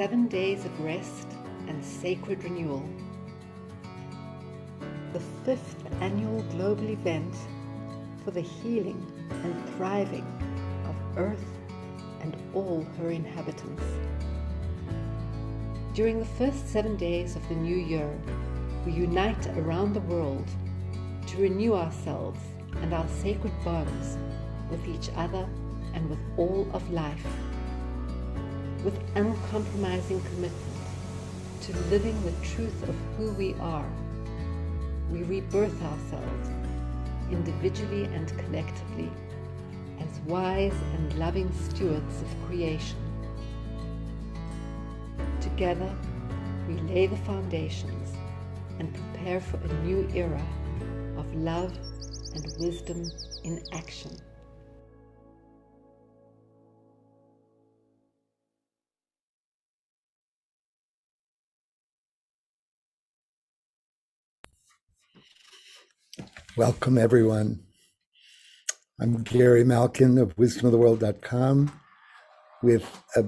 7 days of rest and sacred renewal. The 5th annual global event for the healing and thriving of Earth and all her inhabitants. During the first 7 days of the new year, we unite around the world to renew ourselves and our sacred bonds with each other and with all of life, with uncompromising commitment to living the truth of who we are. We rebirth ourselves, individually and collectively, as wise and loving stewards of creation. Together, we lay the foundations and prepare for a new era of love and wisdom in action. Welcome, everyone. I'm Gary Malkin of wisdomoftheworld.com with a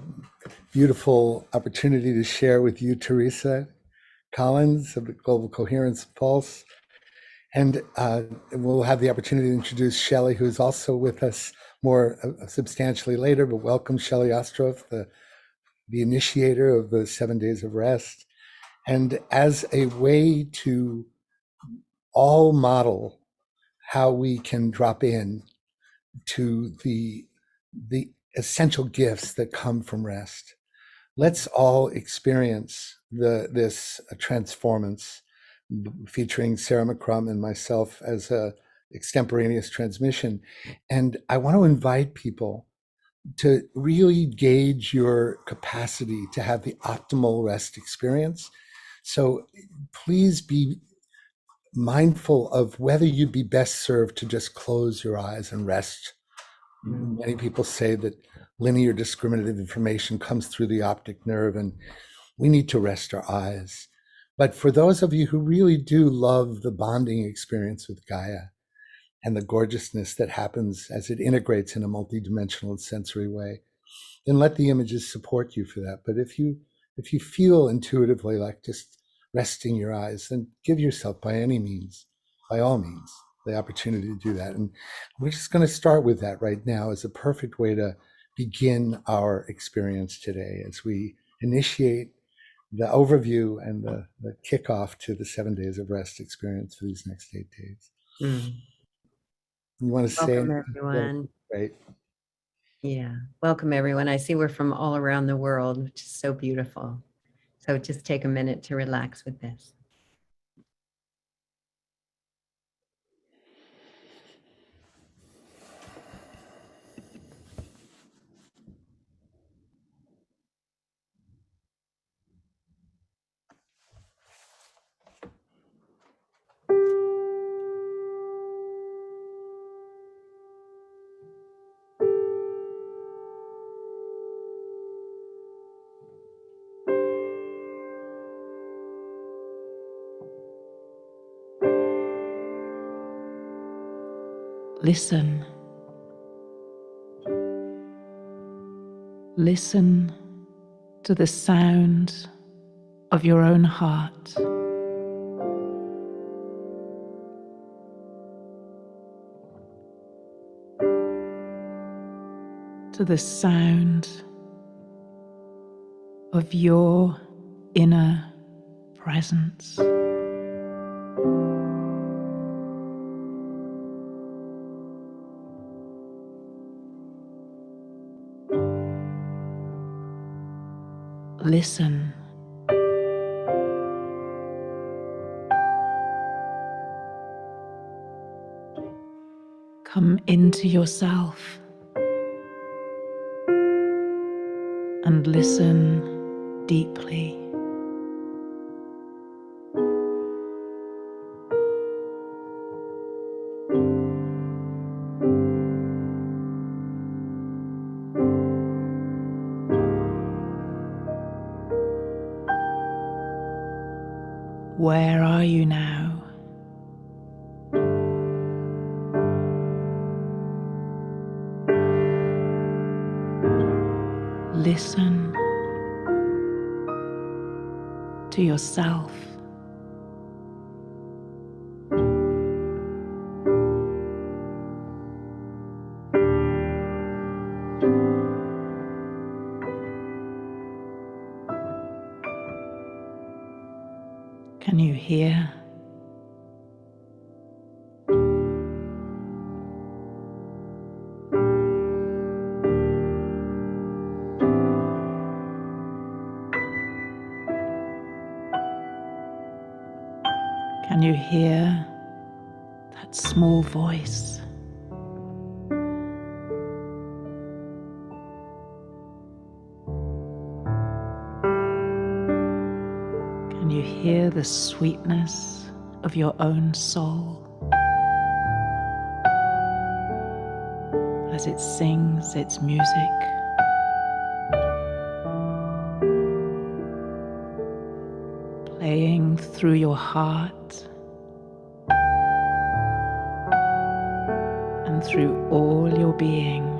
beautiful opportunity to share with you Teresa Collins of the Global Coherence Pulse. And we'll have the opportunity to introduce Shelley, who's also with us more substantially later. But welcome, Shelley Ostroff, the initiator of the 7 days of rest. And as a way to all model how we can drop in to the essential gifts that come from rest. Let's all experience this transformance, featuring Sarah McCrum and myself as a extemporaneous transmission. And I want to invite people to really gauge your capacity to have the optimal rest experience. So please be mindful of whether you'd be best served to just close your eyes and rest. Many people say that linear discriminative information comes through the optic nerve, and we need to rest our eyes. But for those of you who really do love the bonding experience with Gaia and the gorgeousness that happens as it integrates in a multidimensional and sensory way, then let the images support you for that. But if you feel intuitively like just resting your eyes, then give yourself by all means, the opportunity to do that. And we're just going to start with that right now as a perfect way to begin our experience today as we initiate the overview and the kickoff to the 7 days of rest experience for these next 8 days. You want to say Welcome, everyone. Right. Yeah, welcome, everyone. I see we're from all around the world, which is so beautiful. So just take a minute to relax with this. Listen. Listen to the sound of your own heart. To the sound of your inner presence. Listen. Come into yourself and listen deeply. Where are you now? Listen to yourself. Can you hear? Can you hear that small voice? Can you hear the sweetness of your own soul as it sings its music? Playing through your heart and through all your being.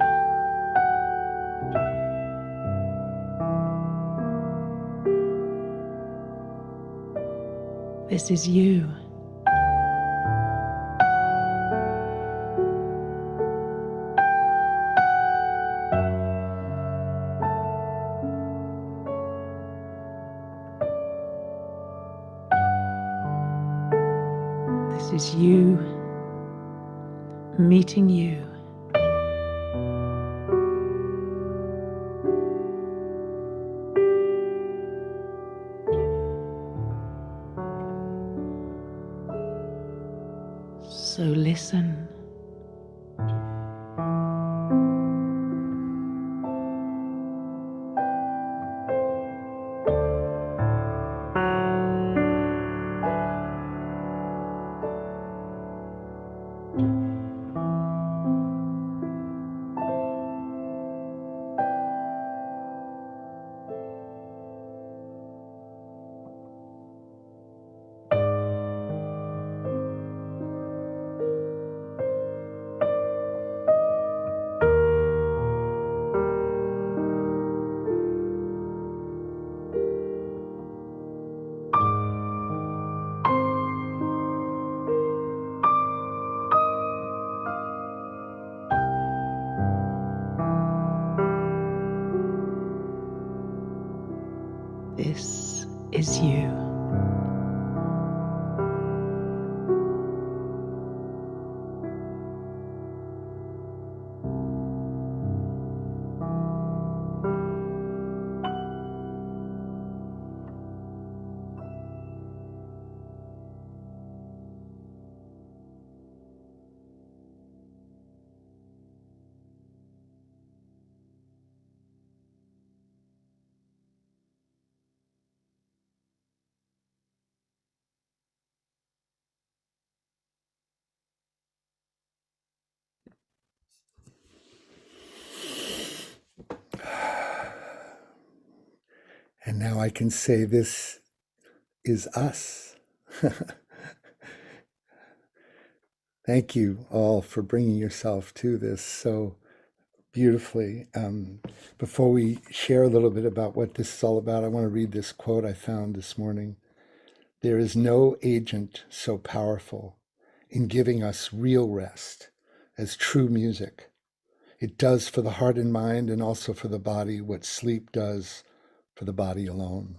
This is you. This is you meeting you. So listen. This is you. And now I can say this is us. Thank you all for bringing yourself to this so beautifully. Before we share a little bit about what this is all about, I want to read this quote I found this morning. There is no agent so powerful in giving us real rest as true music. It does for the heart and mind and also for the body what sleep does for the body alone.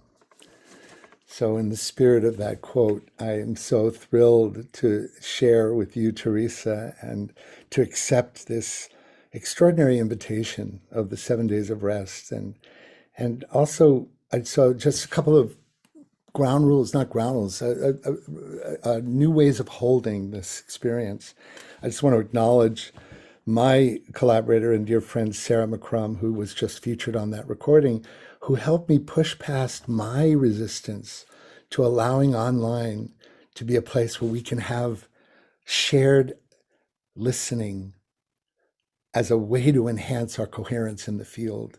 So in the spirit of that quote, I am so thrilled to share with you, Teresa, and to accept this extraordinary invitation of the 7 days of rest. And also, so just a couple of ground rules, not ground rules, new ways of holding this experience. I just want to acknowledge my collaborator and dear friend, Sarah McCrum, who was just featured on that recording, who helped me push past my resistance to allowing online to be a place where we can have shared listening as a way to enhance our coherence in the field.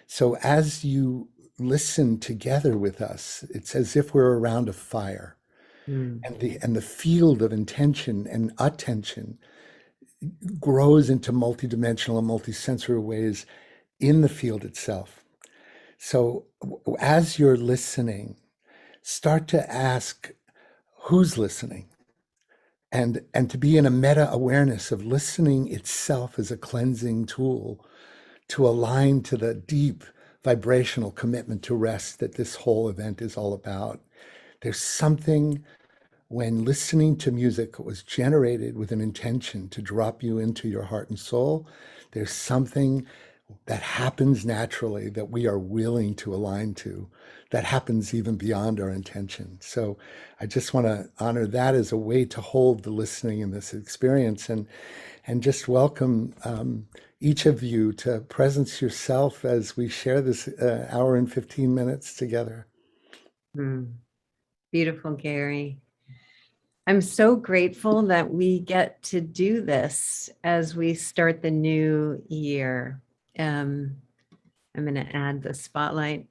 So as you listen together with us, it's as if we're around a fire. And the field of intention and attention grows into multidimensional and multisensory ways in the field itself. So as you're listening, start to ask who's listening, and to be in a meta awareness of listening itself as a cleansing tool to align to the deep vibrational commitment to rest that this whole event is all about. There's something when listening to music that was generated with an intention to drop you into your heart and soul, there's something that happens naturally that we are willing to align to, that happens even beyond our intention. So I just want to honor that as a way to hold the listening in this experience, and just welcome each of you to presence yourself as we share this hour and 15 minutes together. Beautiful, Gary. I'm so grateful that we get to do this as we start the new year. I'm going to add the spotlight.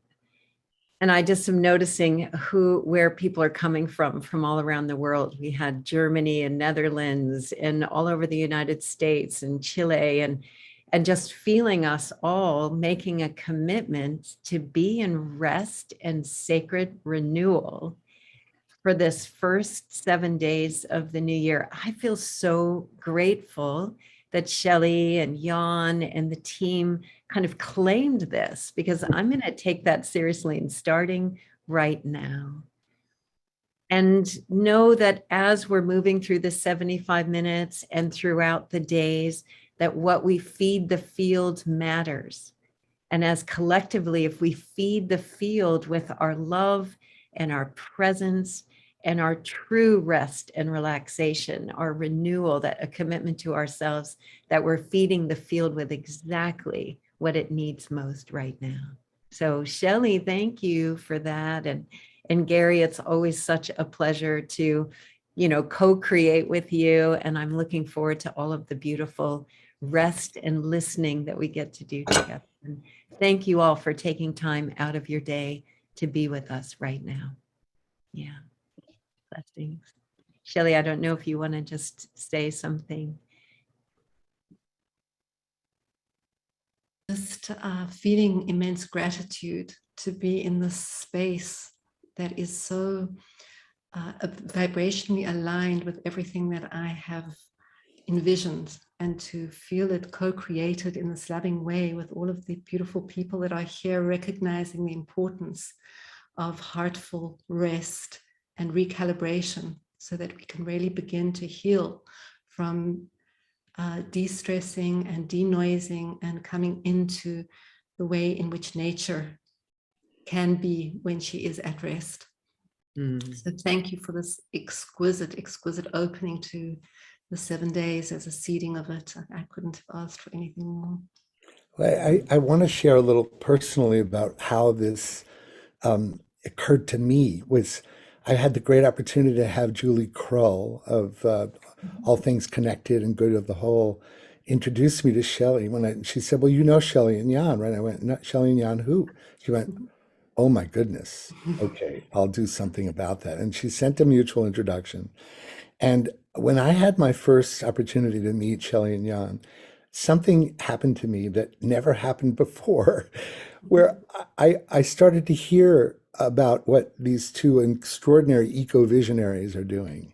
And I just am noticing where people are coming from all around the world. We had Germany and Netherlands and all over the United States and Chile, and just feeling us all making a commitment to be in rest and sacred renewal for this first 7 days of the new year. I feel so grateful that Shelley and Jan and the team kind of claimed this, because I'm going to take that seriously and starting right now. And know that as we're moving through the 75 minutes and throughout the days, that what we feed the field matters. And as collectively, if we feed the field with our love and our presence and our true rest and relaxation, our renewal, that a commitment to ourselves, that we're feeding the field with exactly what it needs most right now. So Shelley, thank you for that. And Gary, it's always such a pleasure to, co-create with you. And I'm looking forward to all of the beautiful rest and listening that we get to do together. And thank you all for taking time out of your day to be with us right now. Yeah. Blessings. Shelley, I don't know if you want to just say something. Just feeling immense gratitude to be in this space that is so vibrationally aligned with everything that I have envisioned, and to feel it co-created in this loving way with all of the beautiful people that are here, recognizing the importance of heartful rest and recalibration, so that we can really begin to heal from de-stressing and denoising and coming into the way in which nature can be when she is at rest. So thank you for this exquisite, exquisite opening to the 7 days as a seeding of it. I couldn't have asked for anything more. I want to share a little personally about how this occurred to me. I had the great opportunity to have Julie Krull of All Things Connected and Good of the Whole introduce me to Shelley. She said, well, you know Shelley and Jan, right? I went, no, Shelley and Jan who? She went, oh my goodness. Okay, I'll do something about that. And she sent a mutual introduction. And when I had my first opportunity to meet Shelley and Jan, something happened to me that never happened before, where I started to hear about what these two extraordinary eco-visionaries are doing.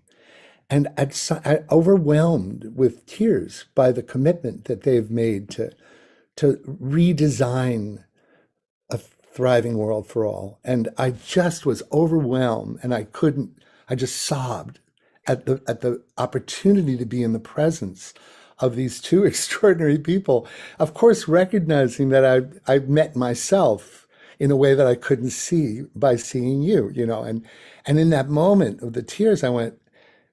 And I overwhelmed with tears by the commitment that they've made to redesign a thriving world for all. And I just was overwhelmed, and I just sobbed at the opportunity to be in the presence of these two extraordinary people. Of course, recognizing that I met myself in a way that I couldn't see by seeing you, and in that moment of the tears, I went,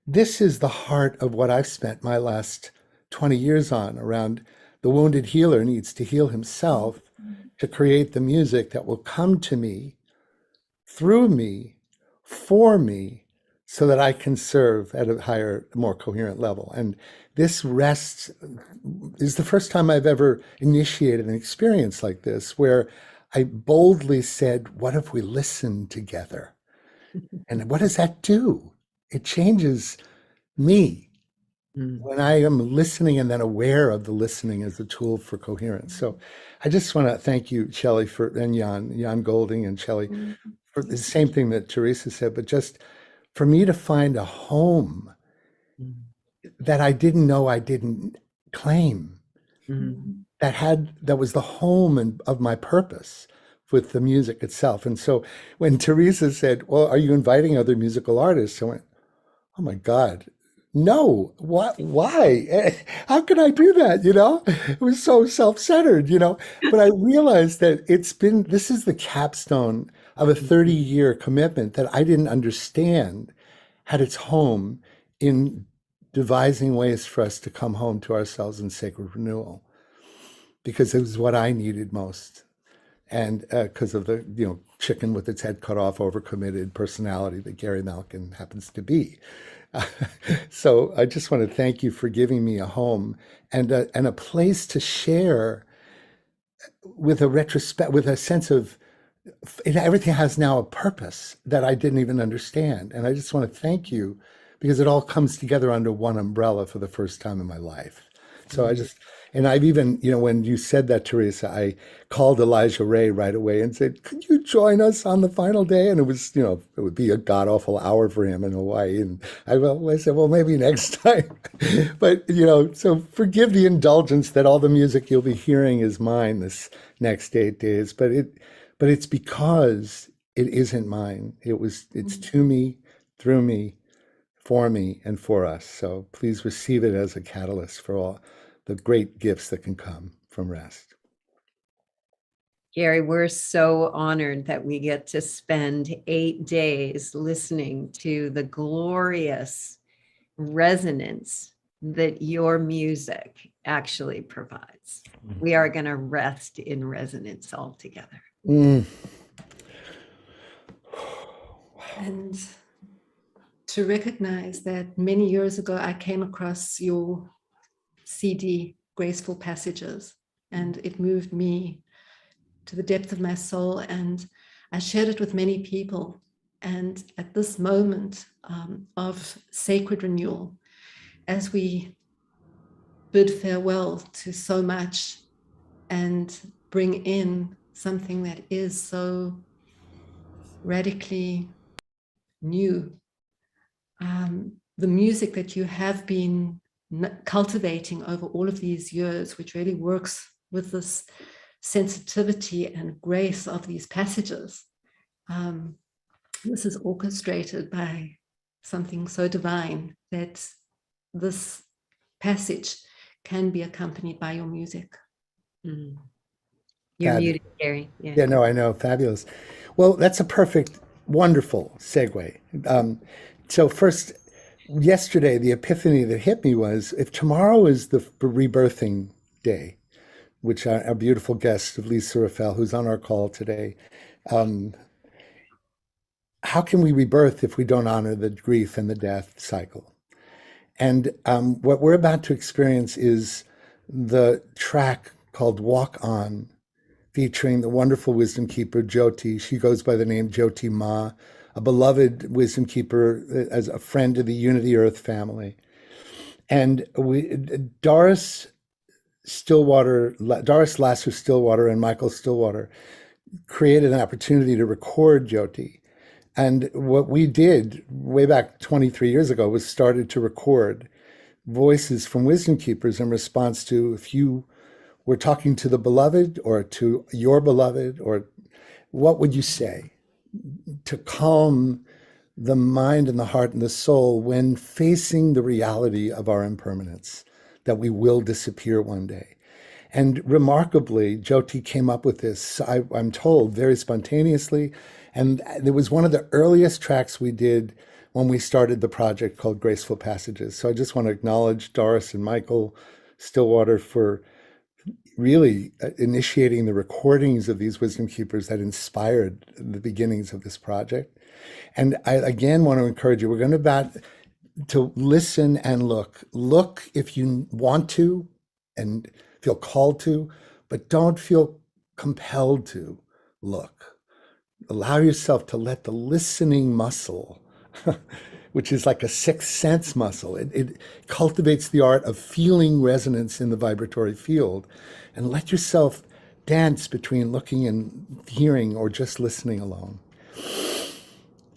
this is the heart of what I've spent my last 20 years on, around the wounded healer needs to heal himself to create the music that will come to me, through me, for me, so that I can serve at a higher, more coherent level. And this rest is the first time I've ever initiated an experience like this, where I boldly said, what if we listen together? And what does that do? It changes me when I am listening and then aware of the listening as a tool for coherence. So I just want to thank you, Shelley, and Jan Golding and Shelley, for the same thing that Teresa said, but just for me to find a home that I didn't know I didn't claim, that was the home of my purpose with the music itself. And so when Teresa said, well, are you inviting other musical artists? I went, oh my God, no, what, why? How could I do that? It was so self-centered, but I realized that this is the capstone of a 30-year commitment that I didn't understand had its home in devising ways for us to come home to ourselves in sacred renewal, because it was what I needed most. And because of the, chicken with its head cut off, overcommitted personality that Gary Malkin happens to be. So I just want to thank you for giving me a home and a place to share with with a sense of everything has now a purpose that I didn't even understand. And I just want to thank you because it all comes together under one umbrella for the first time in my life. So I've even, when you said that, Teresa, I called Elijah Ray right away and said, could you join us on the final day? And it was, it would be a god awful hour for him in Hawaii. And I said, well, maybe next time. But, so forgive the indulgence that all the music you'll be hearing is mine this next 8 days. But it's because it isn't mine. It's to me, through me, for me, and for us. So please receive it as a catalyst for all the great gifts that can come from rest. Gary, we're so honored that we get to spend 8 days listening to the glorious resonance that your music actually provides. We are going to rest in resonance altogether. And to recognize that many years ago, I came across your CD, Graceful Passages, and it moved me to the depth of my soul. And I shared it with many people. And at this moment of sacred renewal, as we bid farewell to so much and bring in something that is so radically new, the music that you have been cultivating over all of these years, which really works with this sensitivity and grace of these passages. This is orchestrated by something so divine that this passage can be accompanied by your music. You're muted, Gary. Yeah, no, I know. Fabulous. Well, that's a perfect, wonderful segue. So first, yesterday, the epiphany that hit me was, if tomorrow is the rebirthing day, which our beautiful guest of Lisa Rafael, who's on our call today, how can we rebirth if we don't honor the grief and the death cycle? And what we're about to experience is the track called Walk On, featuring the wonderful wisdom keeper, Jyoti. She goes by the name Jyoti Ma, a beloved wisdom keeper as a friend of the Unity Earth family. And Doris Lasser Stillwater and Michael Stillwater created an opportunity to record Jyoti. And what we did way back 23 years ago was started to record voices from wisdom keepers in response to, if you were talking to the beloved or to your beloved, or what would you say to calm the mind and the heart and the soul when facing the reality of our impermanence, that we will disappear one day. And remarkably, Jyoti came up with this, I'm told, very spontaneously. And it was one of the earliest tracks we did when we started the project called Graceful Passages. So I just want to acknowledge Doris and Michael Stillwater for really initiating the recordings of these wisdom keepers that inspired the beginnings of this project. And I again want to encourage you, we're going to listen and look. Look if you want to and feel called to, but don't feel compelled to look. Allow yourself to let the listening muscle, which is like a sixth sense muscle, it cultivates the art of feeling resonance in the vibratory field, and let yourself dance between looking and hearing or just listening alone.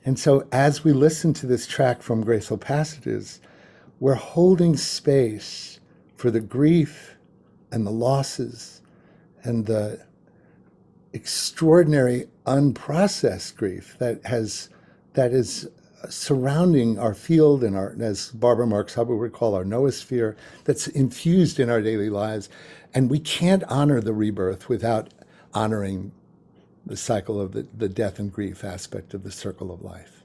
And so as we listen to this track from Graceful Passages, we're holding space for the grief and the losses and the extraordinary unprocessed grief that is surrounding our field and our, as Barbara Marx Hubbard would call, our noosphere, that's infused in our daily lives. And we can't honor the rebirth without honoring the cycle of the death and grief aspect of the circle of life.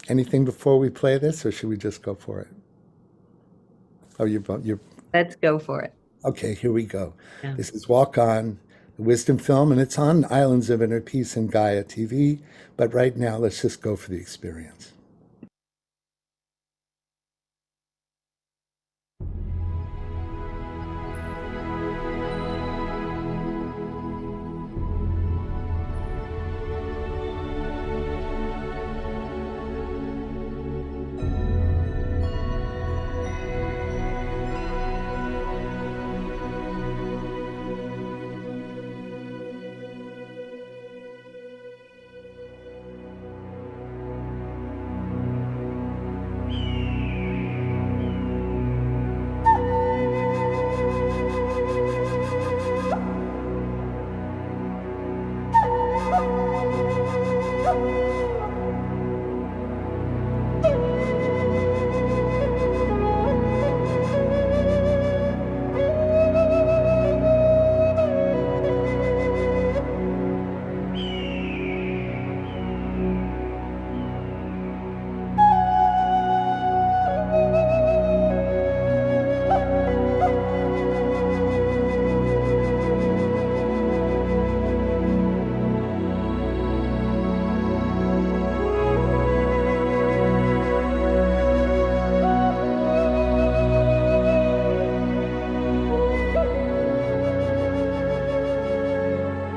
Anything before we play this, or should we just go for it? Oh, you're Let's go for it. okay, here we go. Yeah. This is Walk On, the wisdom film, and it's on Islands of Inner Peace and Gaia TV. But right now, let's just go for the experience.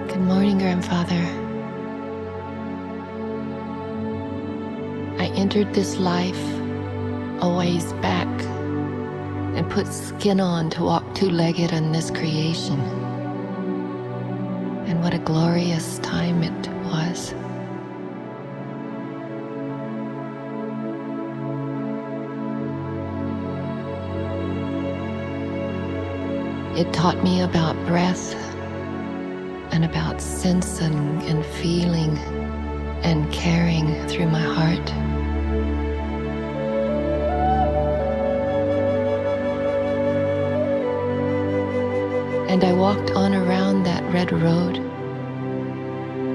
Good morning, Grandfather. I entered this life a ways back and put skin on to walk two-legged on this creation. And what a glorious time it was. It taught me about breath and about sensing and feeling and caring through my heart. And I walked on around that red road,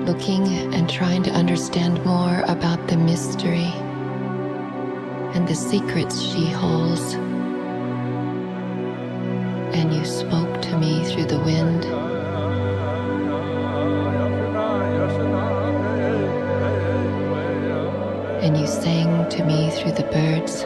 looking and trying to understand more about the mystery and the secrets she holds. And you spoke to me through the wind. And you sang to me through the birds.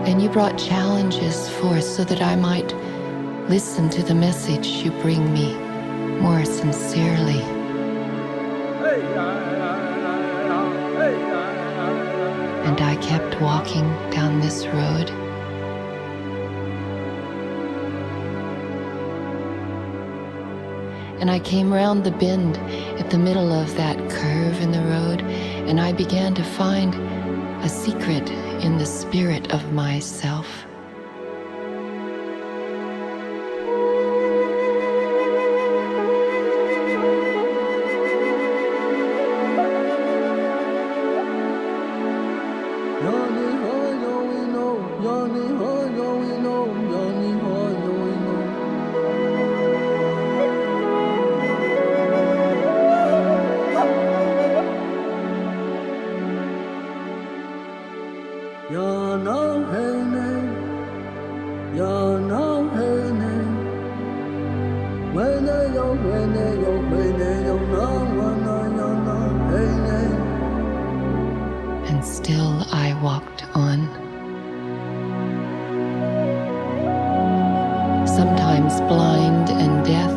And you brought challenges forth so that I might listen to the message you bring me more sincerely. And I kept walking down this road. And I came round the bend at the middle of that curve in the road, and I began to find a secret in the spirit of myself. And still I walked on. Sometimes blind and deaf,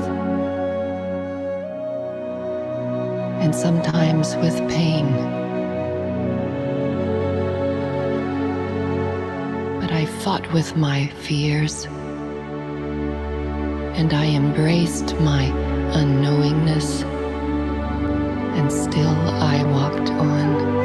and sometimes with pain. fought with my fears, and I embraced my unknowingness, and still I walked on.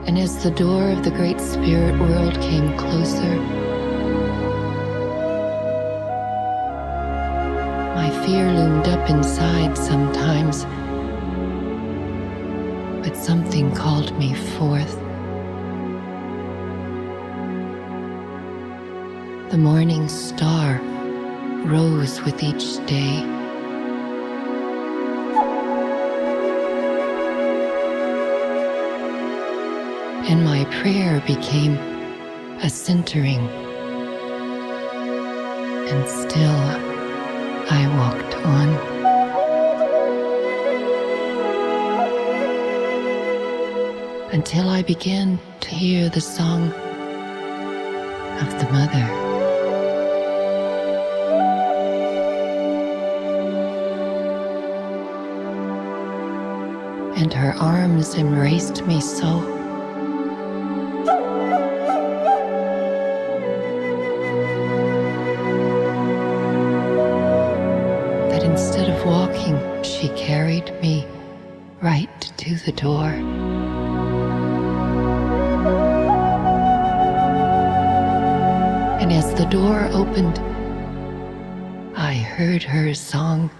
And as the door of the great spirit world came closer, my fear loomed up inside sometimes, but something called me forth. The morning star rose with each day. And my prayer became a centering, and still I walked on. Until I began to hear the song of the mother. And her arms embraced me so. Instead of walking, she carried me right to the door. And as the door opened, I heard her song.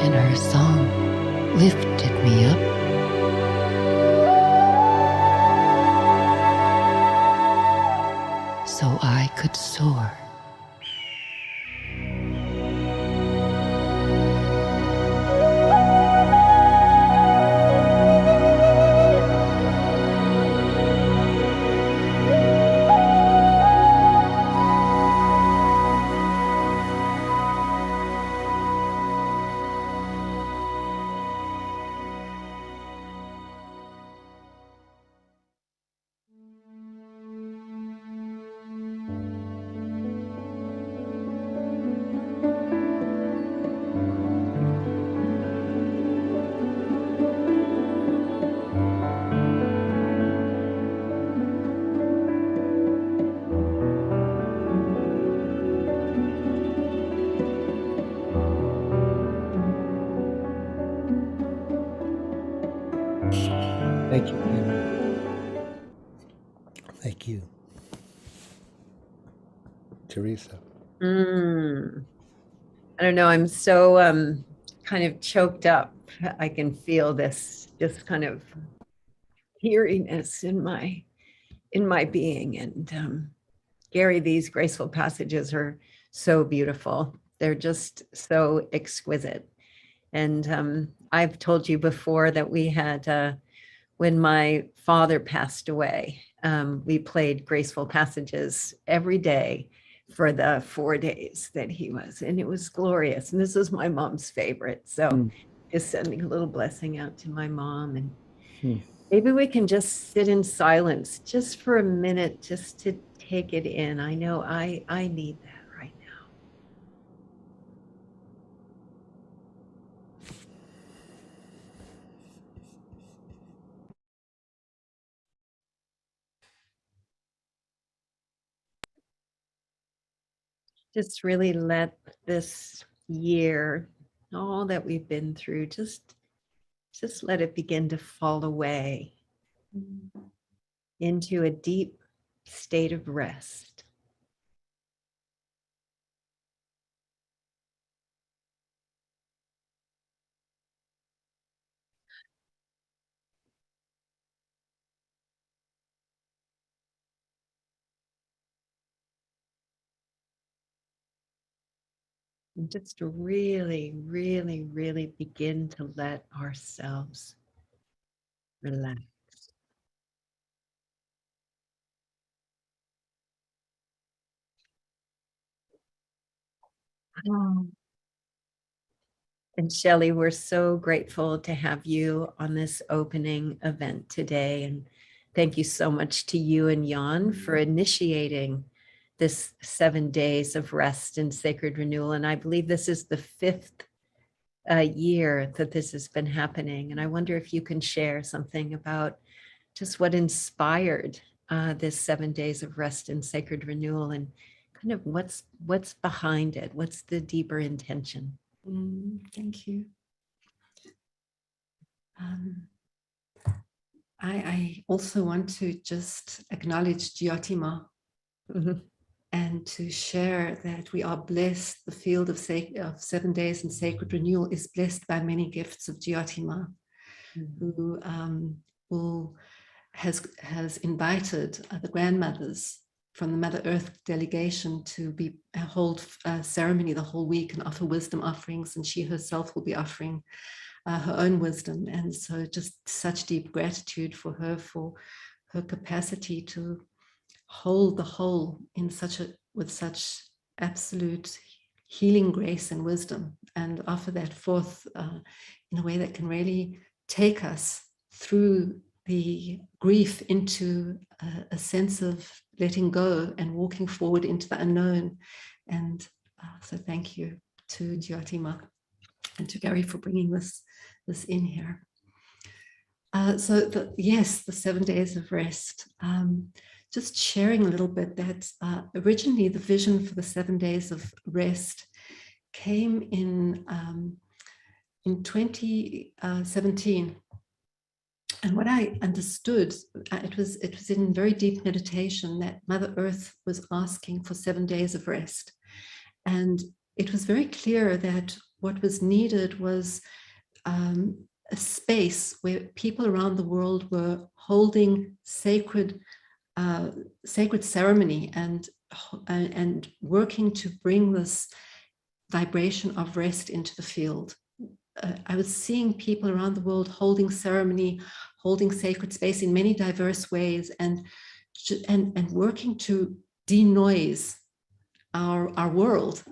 And her song lifted me up. So I could soar. Thank you, Kim. Thank you. Teresa. I don't know, I'm so kind of choked up. I can feel this just kind of teariness in my being. And Gary, these graceful passages are so beautiful. They're just so exquisite. And I've told you before that we had, when my father passed away, we played graceful passages every day for the 4 days that he was, and it was glorious. And this is my mom's favorite. So just sending a little blessing out to my mom. And maybe we can just sit in silence just for a minute, just to take it in. I know I need that right now. Just really let this year all that we've been through, just let it begin to fall away into a deep state of rest. And just really, really, really begin to let ourselves relax. And Shelley, we're so grateful to have you on this opening event today. And thank you so much to you and Jan for initiating this 7 days of rest and sacred renewal. And I believe this is the 5th year that this has been happening. And I wonder if you can share something about just what inspired this 7 days of rest and sacred renewal, and kind of what's behind it. What's the deeper intention? Thank you. I also want to just acknowledge Diotima and to share that we are blessed. The field of 7 days and sacred renewal is blessed by many gifts of Diotima, who has invited the grandmothers from the Mother Earth delegation to hold a ceremony the whole week and offer wisdom offerings, and she herself will be offering her own wisdom. And so just such deep gratitude for her capacity to hold the whole with such absolute healing grace and wisdom, and offer that forth in a way that can really take us through the grief into a sense of letting go and walking forward into the unknown. And so thank you to Diotima and to Gary for bringing this in here. So the 7 days of rest. Just sharing a little bit that originally the vision for the 7 days of rest came in 2017. And what I understood, it was in very deep meditation that Mother Earth was asking for 7 days of rest. And it was very clear that what was needed was a space where people around the world were holding sacred ceremony and working to bring this vibration of rest into the field. I was seeing people around the world holding ceremony, holding sacred space in many diverse ways, and working to denoise our world,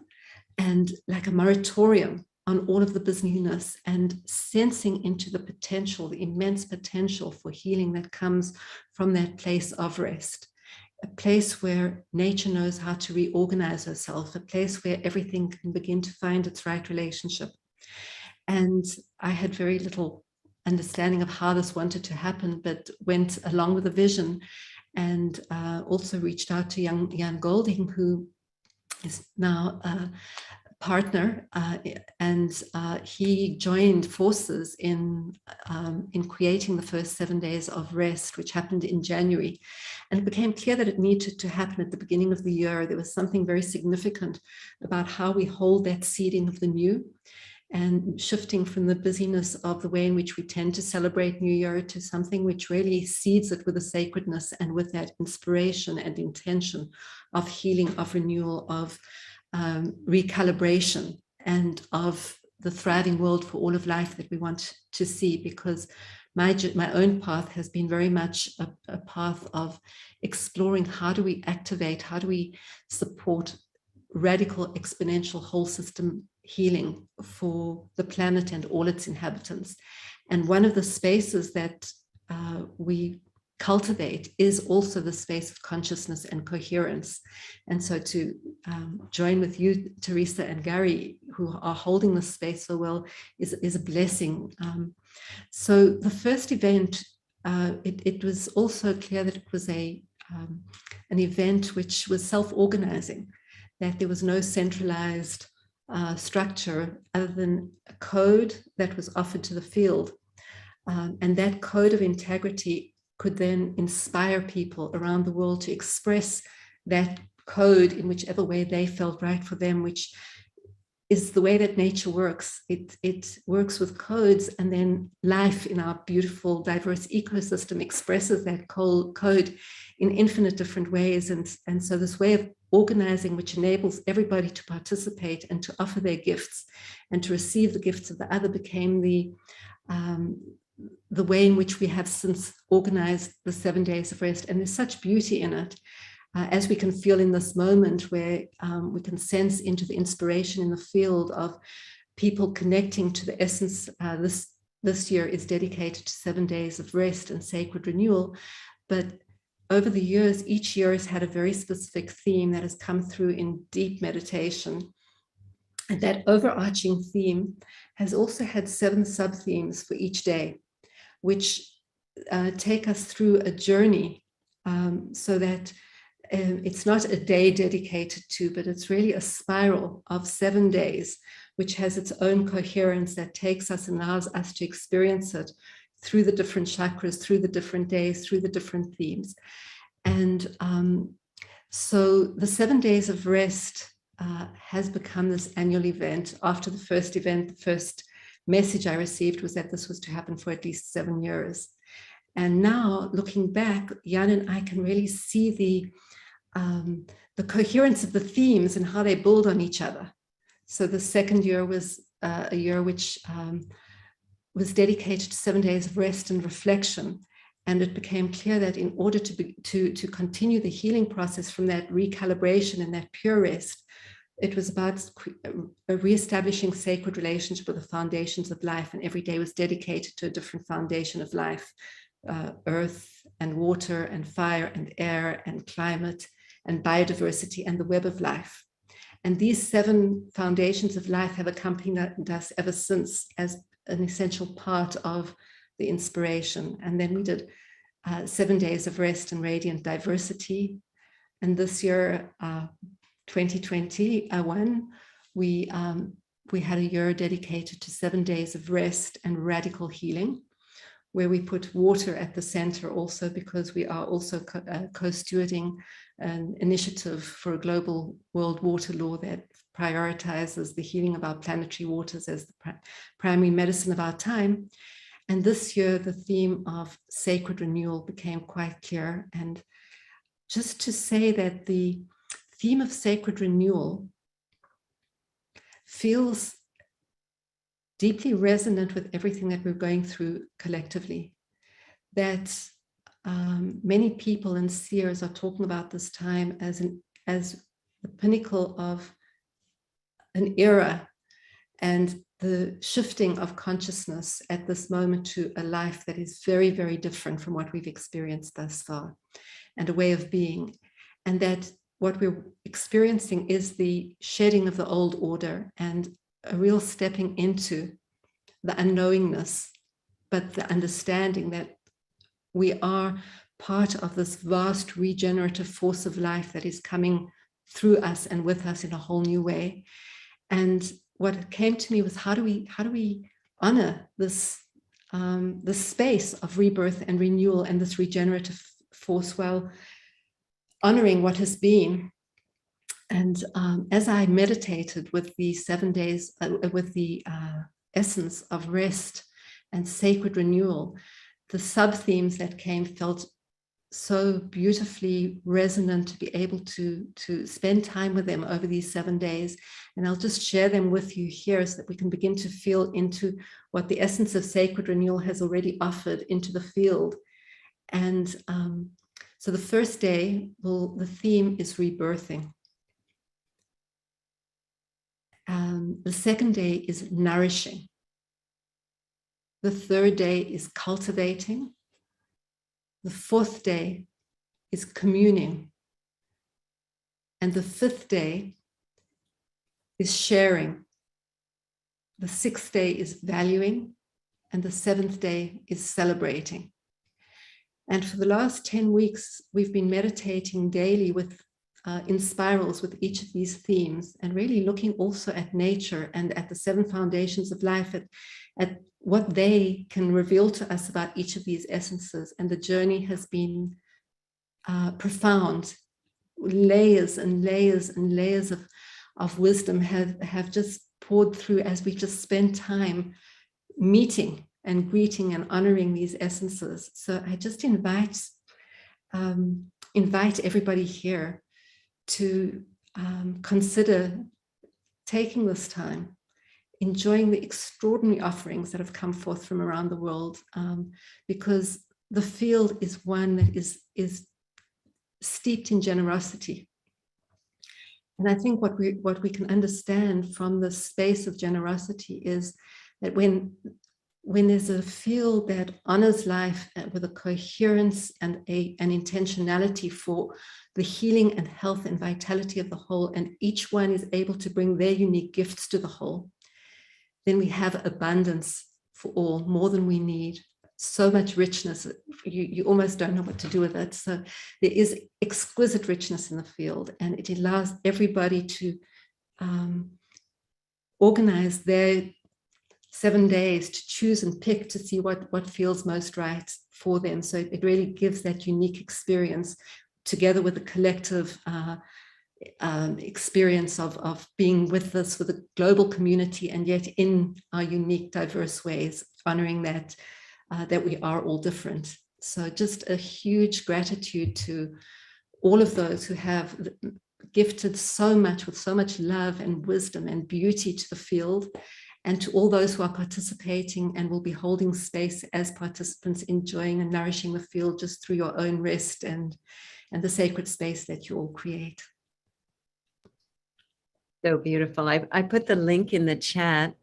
and like a moratorium on all of the busyness, and sensing into the potential, the immense potential for healing that comes from that place of rest, a place where nature knows how to reorganize herself, a place where everything can begin to find its right relationship. And I had very little understanding of how this wanted to happen, but went along with the vision, and also reached out to Jan Golding, who is now a partner, and he joined forces in creating the first 7 days of rest, which happened in January. And it became clear that it needed to happen at the beginning of the year. There was something very significant about how we hold that seeding of the new, and shifting from the busyness of the way in which we tend to celebrate New Year to something which really seeds it with a sacredness and with that inspiration and intention of healing, of renewal, of recalibration, and of the thriving world for all of life that we want to see. Because my own path has been very much a path of exploring how do we activate, how do we support radical exponential whole system healing for the planet and all its inhabitants. And one of the spaces that we cultivate is also the space of consciousness and coherence. And so to join with you, Teresa and Gary, who are holding this space so well, is a blessing. So the first event, it was also clear that it was an event which was self-organizing, that there was no centralized structure other than a code that was offered to the field. And that code of integrity could then inspire people around the world to express that code in whichever way they felt right for them, which is the way that nature works. It works with codes, and then life in our beautiful, diverse ecosystem expresses that code in infinite different ways. And so this way of organizing, which enables everybody to participate and to offer their gifts and to receive the gifts of the other, became the way in which we have since organized the 7 days of rest. And there's such beauty in it. As we can feel in this moment, where we can sense into the inspiration in the field of people connecting to the essence. This year is dedicated to 7 days of rest and sacred renewal. But over the years, each year has had a very specific theme that has come through in deep meditation. And that overarching theme has also had 7 sub-themes for each day, which take us through a journey, so that it's not a day dedicated to, but it's really a spiral of 7 days, which has its own coherence that takes us and allows us to experience it through the different chakras, through the different days, through the different themes. And so the 7 days of rest has become this annual event. After the first event, the first message I received was that this was to happen for at least 7 years. And now, looking back, Jan and I can really see the coherence of the themes and how they build on each other. So the second year was a year which was dedicated to 7 days of rest and reflection. And it became clear that in order to continue the healing process from that recalibration and that pure rest, it was about reestablishing sacred relationship with the foundations of life. And every day was dedicated to a different foundation of life, earth and water and fire and air and climate and biodiversity and the web of life. And these 7 foundations of life have accompanied us ever since as an essential part of the inspiration. And then we did 7 days of rest and radiant diversity. And this year, 2021, we had a year dedicated to 7 days of rest and radical healing, where we put water at the center also, because we are also co-stewarding an initiative for a global world water law that prioritizes the healing of our planetary waters as the primary medicine of our time. And this year, the theme of sacred renewal became quite clear. And just to say that the theme of sacred renewal feels deeply resonant with everything that we're going through collectively, that many people and seers are talking about this time as the pinnacle of an era and the shifting of consciousness at this moment to a life that is very, very different from what we've experienced thus far, and a way of being. And that what we're experiencing is the shedding of the old order and a real stepping into the unknowingness, but the understanding that we are part of this vast regenerative force of life that is coming through us and with us in a whole new way. And what came to me was, how do we honor this this space of rebirth and renewal and this regenerative force while honoring what has been? And as I meditated with the 7 days, with the essence of rest and sacred renewal, the sub-themes that came felt so beautifully resonant to be able to spend time with them over these 7 days. And I'll just share them with you here so that we can begin to feel into what the essence of sacred renewal has already offered into the field. And so the first day, the theme is rebirthing. The second day is nourishing. The third day is cultivating. The fourth day is communing. And the fifth day is sharing. The sixth day is valuing. And the seventh day is celebrating. And for the last 10 weeks, we've been meditating daily with in spirals with each of these themes, and really looking also at nature and at the 7 foundations of life, at what they can reveal to us about each of these essences. And the journey has been profound. Layers and layers and layers of wisdom have just poured through as we just spend time meeting and greeting and honoring these essences. So I just invite everybody here to consider taking this time, enjoying the extraordinary offerings that have come forth from around the world, because the field is one that is steeped in generosity. And I think what we can understand from the space of generosity is that when there's a field that honors life with a coherence and an intentionality for the healing and health and vitality of the whole, and each one is able to bring their unique gifts to the whole, then we have abundance for all, more than we need. So much richness, you almost don't know what to do with it. So there is exquisite richness in the field, and it allows everybody to organize their 7 days, to choose and pick, to see what feels most right for them. So it really gives that unique experience together with the collective experience of being with us, with a global community, and yet in our unique, diverse ways, honoring that we are all different. So just a huge gratitude to all of those who have gifted so much, with so much love and wisdom and beauty to the field, and to all those who are participating and will be holding space as participants, enjoying and nourishing the field just through your own rest and the sacred space that you all create. So beautiful. I put the link in the chat.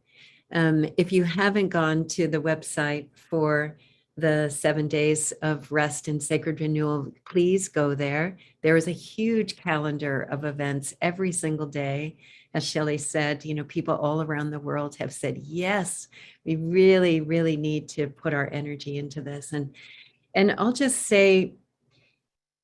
If you haven't gone to the website for the 7 days of rest and sacred renewal, please go there. There is a huge calendar of events every single day. As Shelley said, people all around the world have said, yes, we really, really need to put our energy into this. And I'll just say,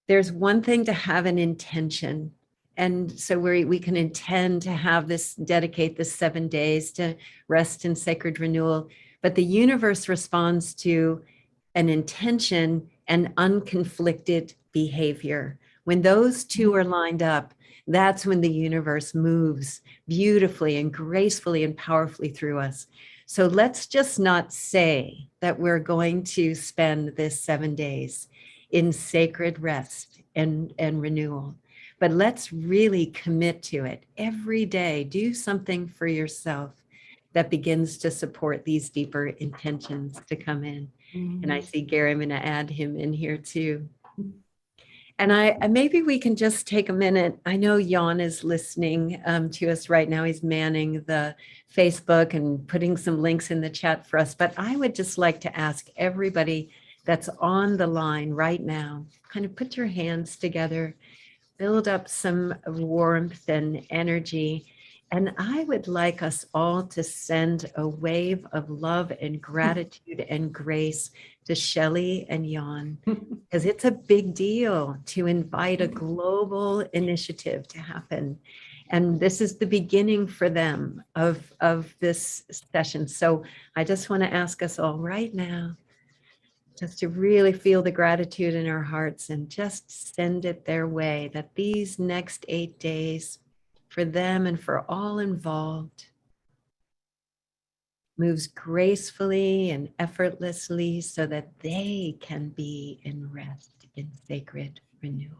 there's one thing to have an intention. And so we can intend to have this, dedicate this 7 days to rest and sacred renewal, but the universe responds to an intention and unconflicted behavior. When those two are lined up, that's when the universe moves beautifully and gracefully and powerfully through us. So let's just not say that we're going to spend this 7 days in sacred rest and renewal. But let's really commit to it. Every day, do something for yourself that begins to support these deeper intentions to come in. Mm-hmm. And I see Gary, I'm going to add him in here too. And I maybe we can just take a minute. I know Jan is listening to us right now. He's manning the Facebook and putting some links in the chat for us. But I would just like to ask everybody that's on the line right now, kind of put your hands together, build up some warmth and energy. And I would like us all to send a wave of love and gratitude and grace to Shelley and Jan, because it's a big deal to invite a global initiative to happen. And this is the beginning for them of this session. So I just want to ask us all right now, just to really feel the gratitude in our hearts and just send it their way, that these next 8 days for them and for all involved moves gracefully and effortlessly so that they can be in rest in sacred renewal.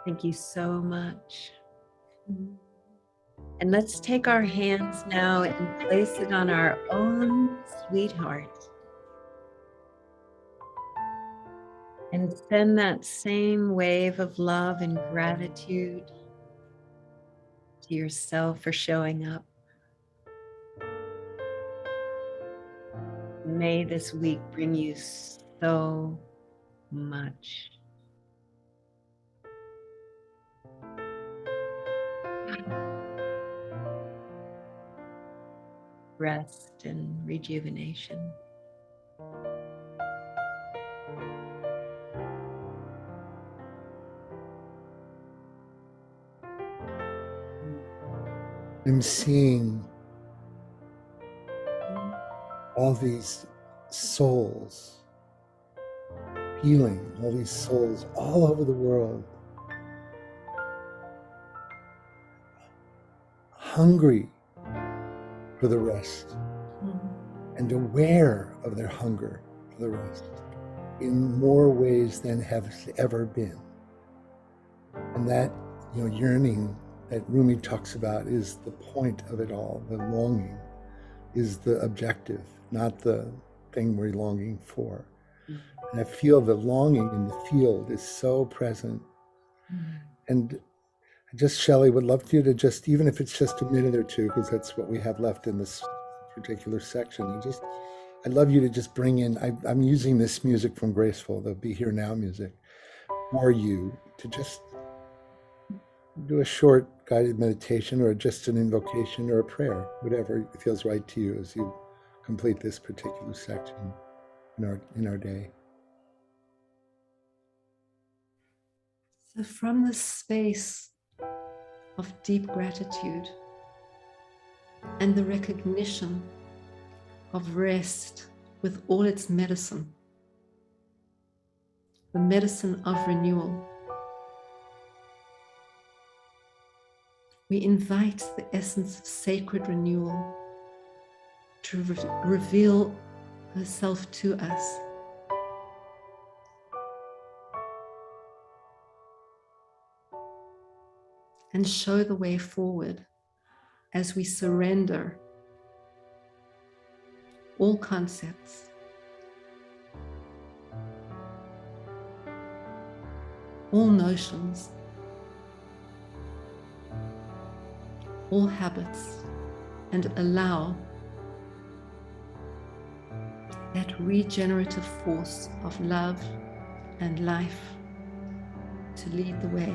Thank you so much. And let's take our hands now and place it on our own sweetheart. And send that same wave of love and gratitude to yourself for showing up. May this week bring you so much rest and rejuvenation. I'm seeing all these souls healing, all these souls all over the world, hungry for the rest and aware of their hunger for the rest in more ways than has ever been. And that, yearning that Rumi talks about is the point of it all. The longing is the objective, not the thing we're longing for. And I feel the longing in the field is so present. And Shelley, would love for you to just, even if it's just a minute or two, because that's what we have left in this particular section, I'd love you to just bring in, I'm using this music from Graceful, the Be Here Now music, for you to just do a short guided meditation or just an invocation or a prayer, whatever feels right to you as you complete this particular section in our day. So from this space of deep gratitude and the recognition of rest with all its medicine, the medicine of renewal, we invite the essence of sacred renewal to reveal herself to us. And show the way forward as we surrender all concepts, all notions, all habits, and allow that regenerative force of love and life to lead the way,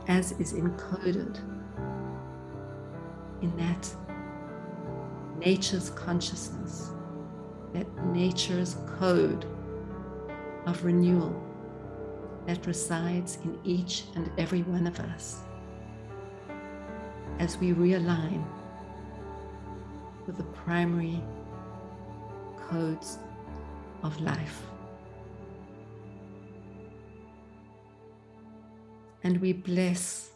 as is encoded in that nature's consciousness, that nature's code of renewal that resides in each and every one of us as we realign with the primary codes of life. And we bless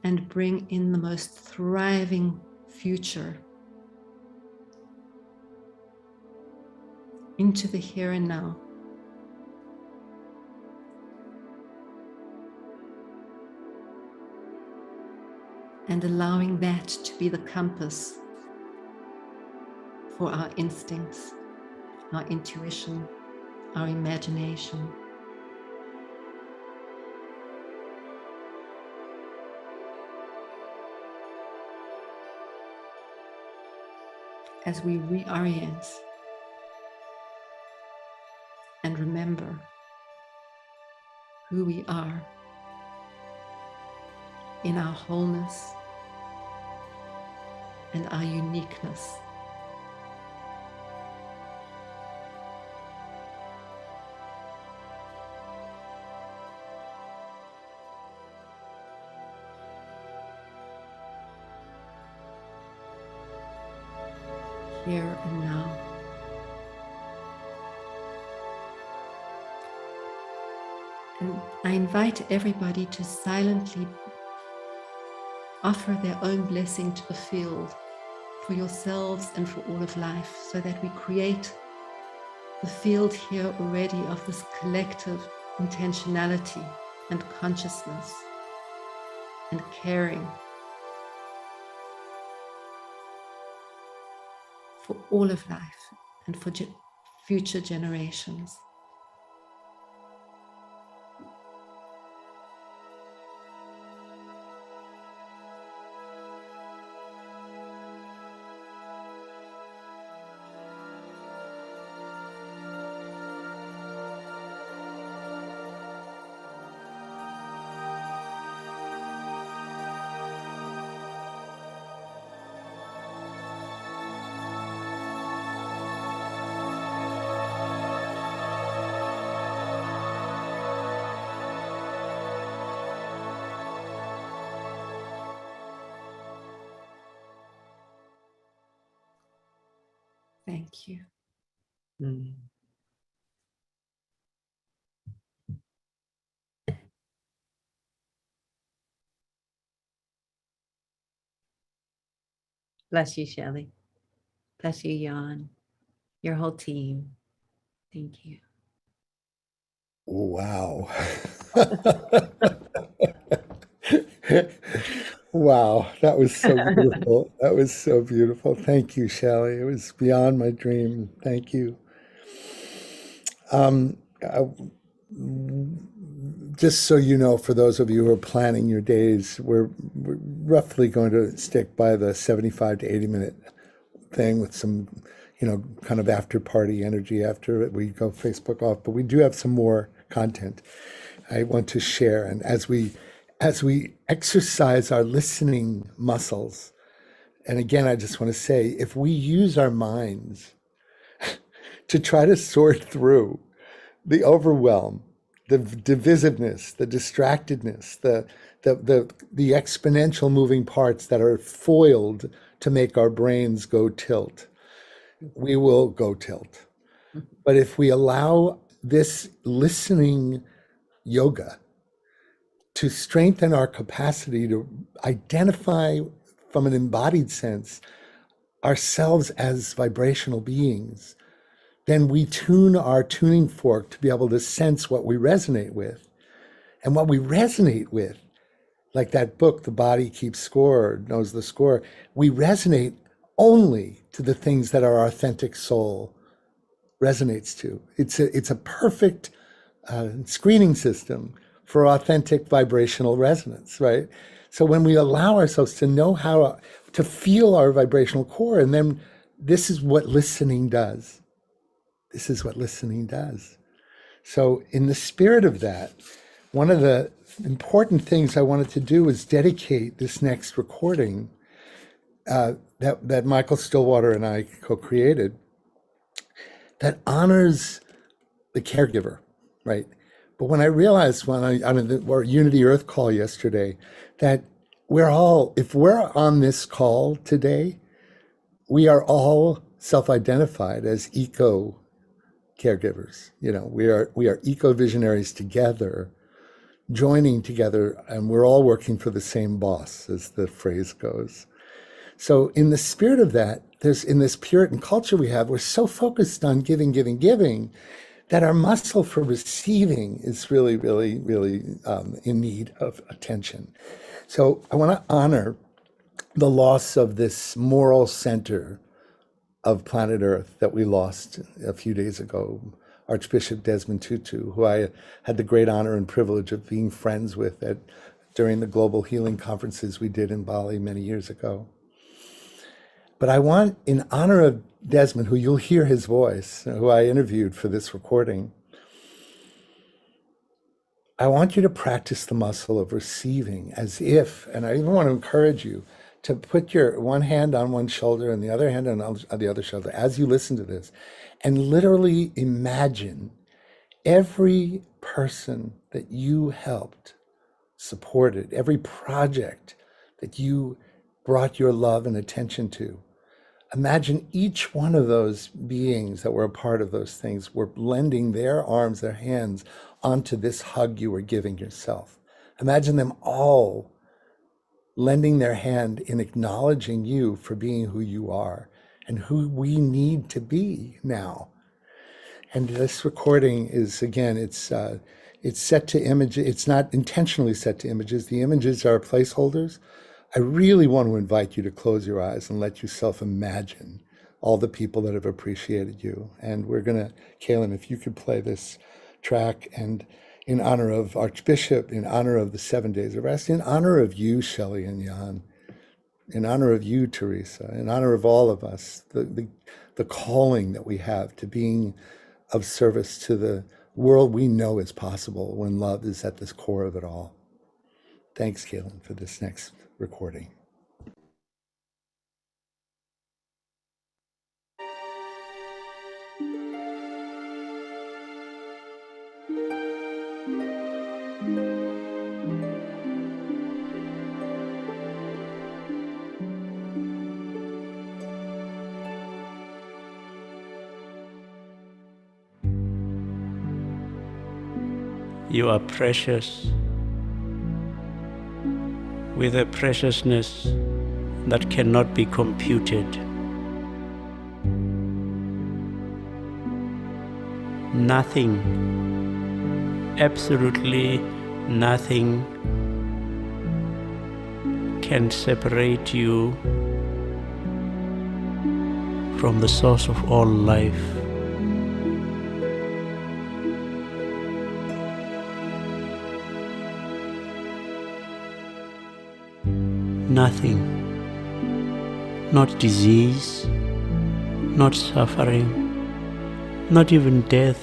and bring in the most thriving future into the here and now. And allowing that to be the compass for our instincts, our intuition, our imagination. As we reorient and remember who we are in our wholeness and our uniqueness. Here and now. And I invite everybody to silently offer their own blessing to the field for yourselves and for all of life, so that we create the field here already of this collective intentionality and consciousness and caring for all of life and for future generations. Thank you. Mm. Bless you, Shelley. Bless you, Jan. Your whole team. Thank you. Wow. Wow, that was so beautiful. That was so beautiful. Thank you, Shelley. It was beyond my dream. Thank you. I- just so you know, for those of you who are planning your days, we're roughly going to stick by the 75 to 80 minute thing with some, kind of after party energy after we go Facebook off. But we do have some more content I want to share. And as we exercise our listening muscles, and again, I just want to say, if we use our minds to try to sort through the overwhelm, the divisiveness, the distractedness, the exponential moving parts that are foiled to make our brains go tilt, we will go tilt. But if we allow this listening yoga to strengthen our capacity to identify from an embodied sense ourselves as vibrational beings, then we tune our tuning fork to be able to sense what we resonate with. And what we resonate with, like that book, The Body Keeps Score, knows the score, we resonate only to the things that our authentic soul resonates to. It's a perfect screening system for authentic vibrational resonance, right? So when we allow ourselves to know how to feel our vibrational core, and then this is what listening does. This is what listening does. So in the spirit of that, one of the important things I wanted to do was dedicate this next recording that Michael Stillwater and I co-created that honors the caregiver, right? But when I realized on our Unity Earth call yesterday that if we're on this call today, we are all self-identified as eco caregivers. We are eco visionaries together, joining together, and we're all working for the same boss, as the phrase goes. So in the spirit of that, in this Puritan culture we're so focused on giving, giving, giving, that our muscle for receiving is really, really, really in need of attention. So I want to honor the loss of this moral center of planet Earth that we lost a few days ago, Archbishop Desmond Tutu, who I had the great honor and privilege of being friends with during the global healing conferences we did in Bali many years ago. But I want, in honor of Desmond, who you'll hear his voice, who I interviewed for this recording, I want you to practice the muscle of receiving as if, and I even want to encourage you to put your one hand on one shoulder and the other hand on the other shoulder as you listen to this, and literally imagine every person that you helped, supported, every project that you brought your love and attention to. Imagine each one of those beings that were a part of those things were lending their arms, their hands onto this hug you were giving yourself. Imagine them all lending their hand in acknowledging you for being who you are and who we need to be now. And this recording is, again, it's set to image. It's not intentionally set to images. The images are placeholders. I really want to invite you to close your eyes and let yourself imagine all the people that have appreciated you. And we're going to, Kaylin, if you could play this track, and in honor of Archbishop, in honor of the 7 days of rest, in honor of you, Shelley and Jan, in honor of you, Teresa, in honor of all of us, the calling that we have to being of service to the world we know is possible when love is at the core of it all. Thanks, Kaylin, for this next recording. You are precious, with a preciousness that cannot be computed. Nothing, absolutely nothing, can separate you from the source of all life. Nothing, not disease, not suffering, not even death.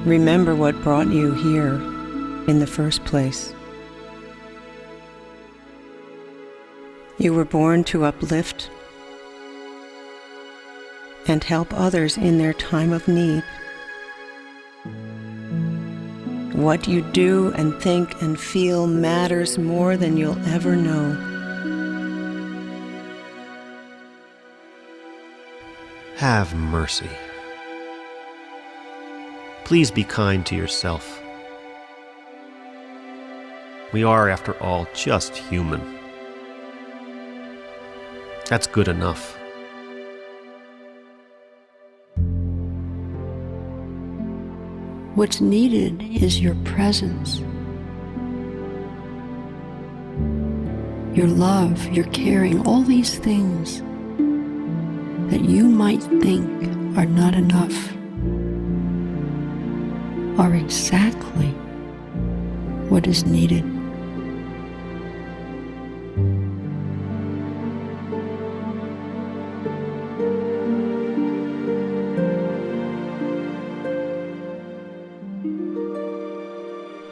Remember what brought you here in the first place. You were born to uplift and help others in their time of need. What you do and think and feel matters more than you'll ever know. Have mercy. Please be kind to yourself. We are, after all, just human. That's good enough. What's needed is your presence, your love, your caring, all these things that you might think are not enough are exactly what is needed.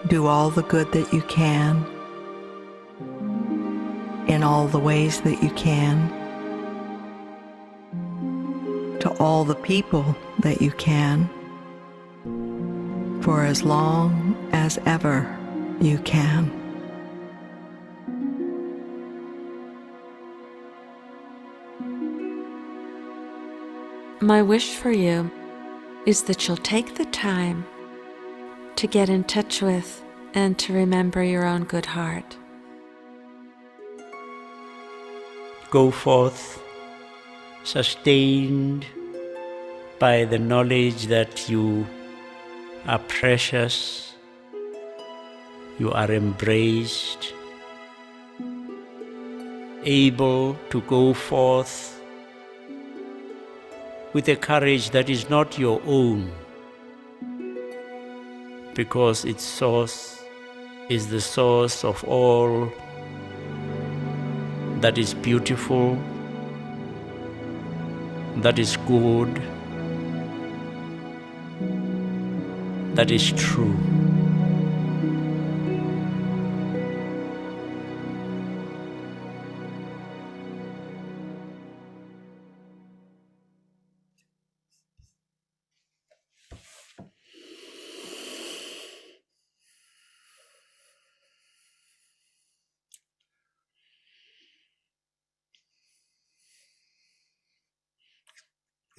Do all the good that you can, in all the ways that you can, to all the people that you can, for as long as ever you can. My wish for you is that you'll take the time to get in touch with and to remember your own good heart. Go forth, sustained by the knowledge that you are precious, you are embraced, able to go forth with a courage that is not your own, because its source is the source of all that is beautiful, that is good, that is true.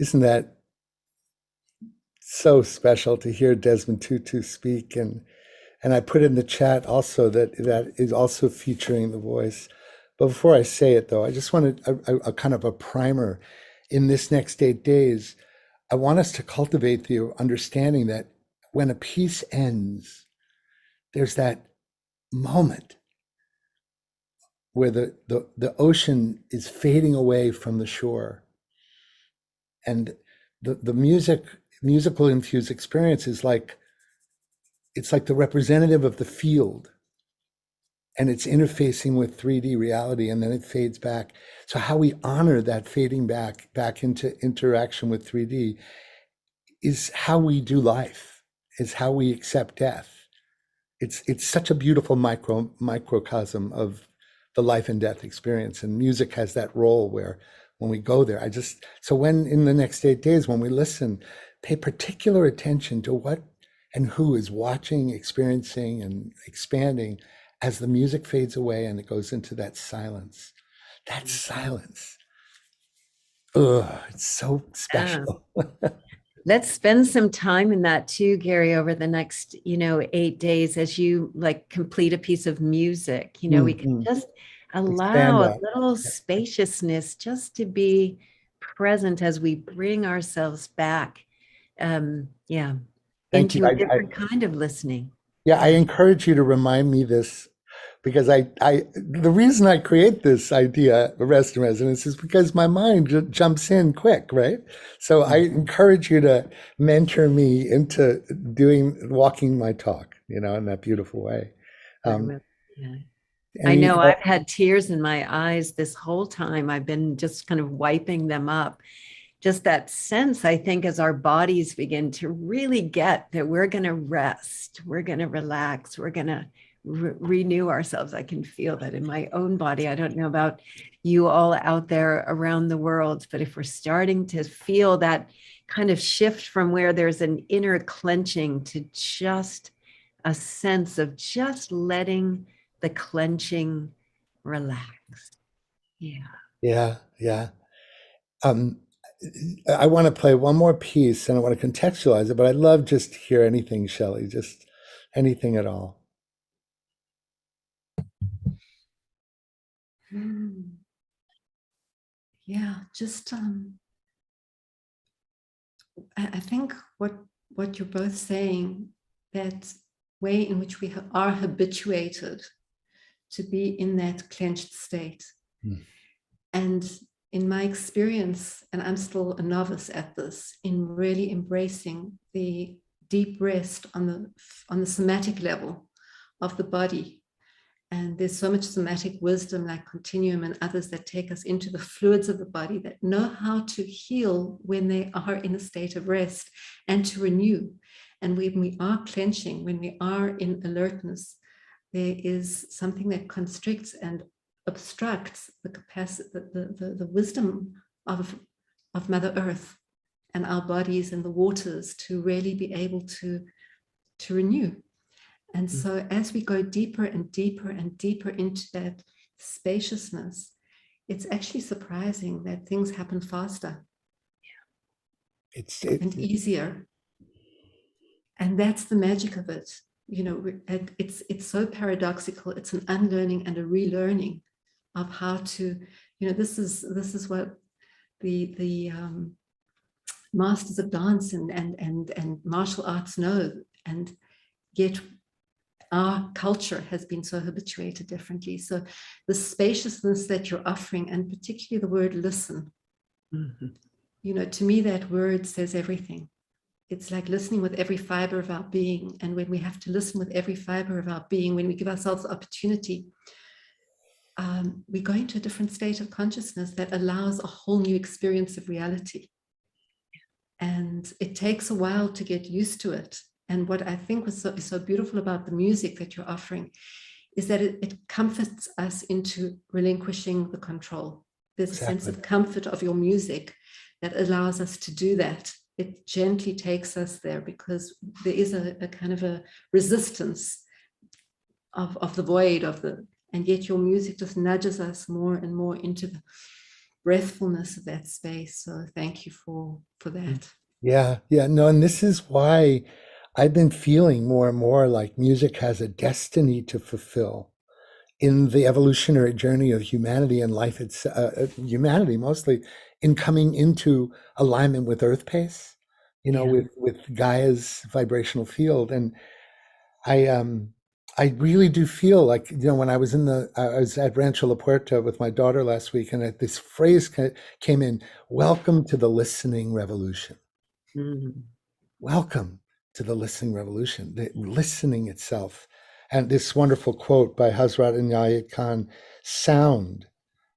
Isn't that so special to hear Desmond Tutu speak? And I put in the chat also that is also featuring the voice. But before I say it, though, I just wanted a kind of a primer. In this next 8 days, I want us to cultivate the understanding that when a piece ends, there's that moment where the ocean is fading away from the shore. And the musical infused experience is like, it's like the representative of the field, and it's interfacing with 3D reality, and then it fades back. So how we honor that fading back into interaction with 3D is how we do life, is how we accept death. It's such a beautiful microcosm of the life and death experience, and music has that role where when we go there, so when in the next 8 days, when we listen, pay particular attention to what and who is watching, experiencing, and expanding as the music fades away and it goes into that silence. That silence. Ugh, it's so Yeah. special. Let's spend some time in that too, Gary, over the next, 8 days as you like complete a piece of music. We can Mhm. just Expand allow a that. little spaciousness just to be present as we bring ourselves back, yeah, Thank you. into a different kind of listening. Yeah, I encourage you to remind me this, because the reason I create this idea of rest and resonance is because my mind jumps in quick, right? So I encourage you to mentor me into walking my talk, in that beautiful way. I will, yeah. I Any, know I've had tears in my eyes this whole time. I've been just kind of wiping them up. Just that sense, I think, as our bodies begin to really get that we're going to rest, we're going to relax, we're going to renew ourselves. I can feel that in my own body. I don't know about you all out there around the world, but if we're starting to feel that kind of shift from where there's an inner clenching to just a sense of just letting the clenching relax. Yeah. yeah. I want to play one more piece and I want to contextualize it, but I'd love just to hear anything, Shelley, just anything at all. Yeah, just I think what you're both saying, that way in which we are habituated to be in that clenched state. And in my experience, and I'm still a novice at this, in really embracing the deep rest on the somatic level of the body. And there's so much somatic wisdom like Continuum and others that take us into the fluids of the body, that know how to heal when they are in a state of rest and to renew. And when we are clenching, when we are in alertness, there is something that constricts and obstructs the capacity, the wisdom of Mother Earth and our bodies and the waters to really be able to renew. And so as we go deeper and deeper and deeper into that spaciousness, it's actually surprising that things happen faster and easier. And that's the magic of it. It's so paradoxical. It's an unlearning and a relearning of how to, this is what the masters of dance and martial arts know, and yet our culture has been so habituated differently. So the spaciousness that you're offering, and particularly the word listen, to me, that word says everything. It's like listening with every fiber of our being. And when we have to listen with every fiber of our being, when we give ourselves the opportunity, we go into a different state of consciousness that allows a whole new experience of reality. And it takes a while to get used to it. And what I think was so beautiful about the music that you're offering is that it comforts us into relinquishing the control. There's a sense of comfort of your music that allows us to do that. It gently takes us there, because there is a kind of a resistance of the void and yet your music just nudges us more and more into the breathfulness of that space. So thank you for that. Yeah, no, and this is why I've been feeling more and more like music has a destiny to fulfill in the evolutionary journey of humanity and life. It's humanity mostly in coming into alignment with Earth pace, with Gaia's vibrational field. And I really do feel like, when I was I was at Rancho La Puerta with my daughter last week, and this phrase came in: "Welcome to the listening revolution." Welcome to the listening revolution, the listening itself. And this wonderful quote by Hazrat Inayat Khan: "Sound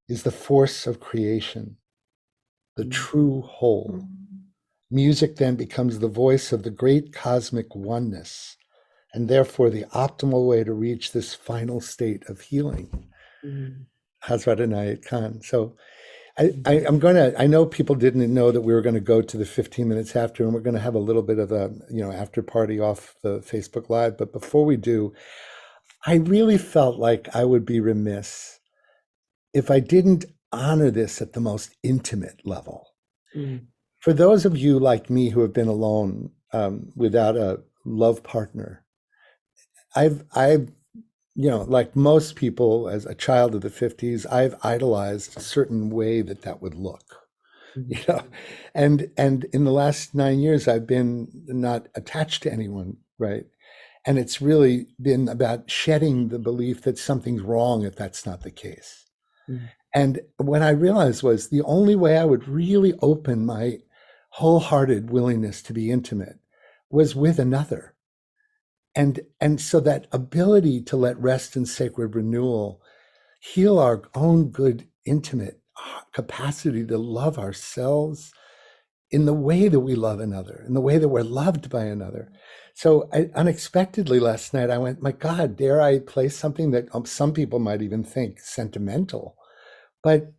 is the force of creation, the true whole. Music then becomes the voice of the great cosmic oneness, and therefore the optimal way to reach this final state of healing." Hazrat Inayat Khan. So I know people didn't know that we were going to go to the 15 minutes after, and we're going to have a little bit of a, after party off the Facebook Live. But before we do, I really felt like I would be remiss if I didn't honor this at the most intimate level. Mm. For those of you like me who have been alone without a love partner, I've, like most people, as a child of the 50s, I've idolized a certain way that would look, and in the last 9 years, I've been not attached to anyone, right? And it's really been about shedding the belief that something's wrong if that's not the case. Mm. And what I realized was the only way I would really open my wholehearted willingness to be intimate was with another. And so that ability to let rest and sacred renewal heal our own good, intimate capacity to love ourselves in the way that we love another, in the way that we're loved by another. So unexpectedly last night, I went, my God, dare I play something that some people might even think sentimental? But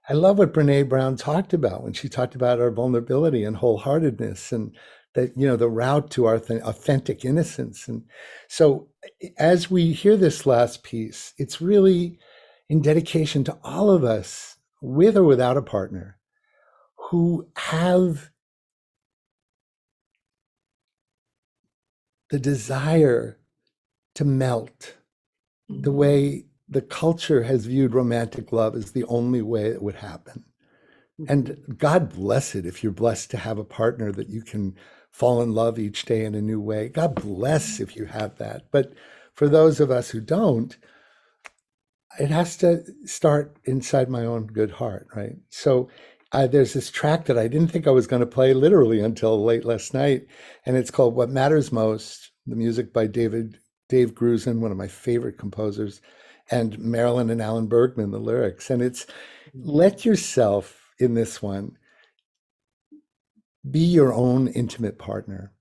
I love what Brene Brown talked about when she talked about our vulnerability and wholeheartedness, and that, the route to our authentic innocence. And so as we hear this last piece, it's really in dedication to all of us, with or without a partner, who have the desire to melt the way the culture has viewed romantic love as the only way it would happen. And God bless it if you're blessed to have a partner that you can fall in love each day in a new way. God bless if you have that. But for those of us who don't, it has to start inside my own good heart, right? So there's this track that I didn't think I was going to play literally until late last night, and it's called What Matters Most, the music by Dave Grusin, one of my favorite composers, and Marilyn and Alan Bergman, the lyrics. And it's, let yourself in this one be your own intimate partner,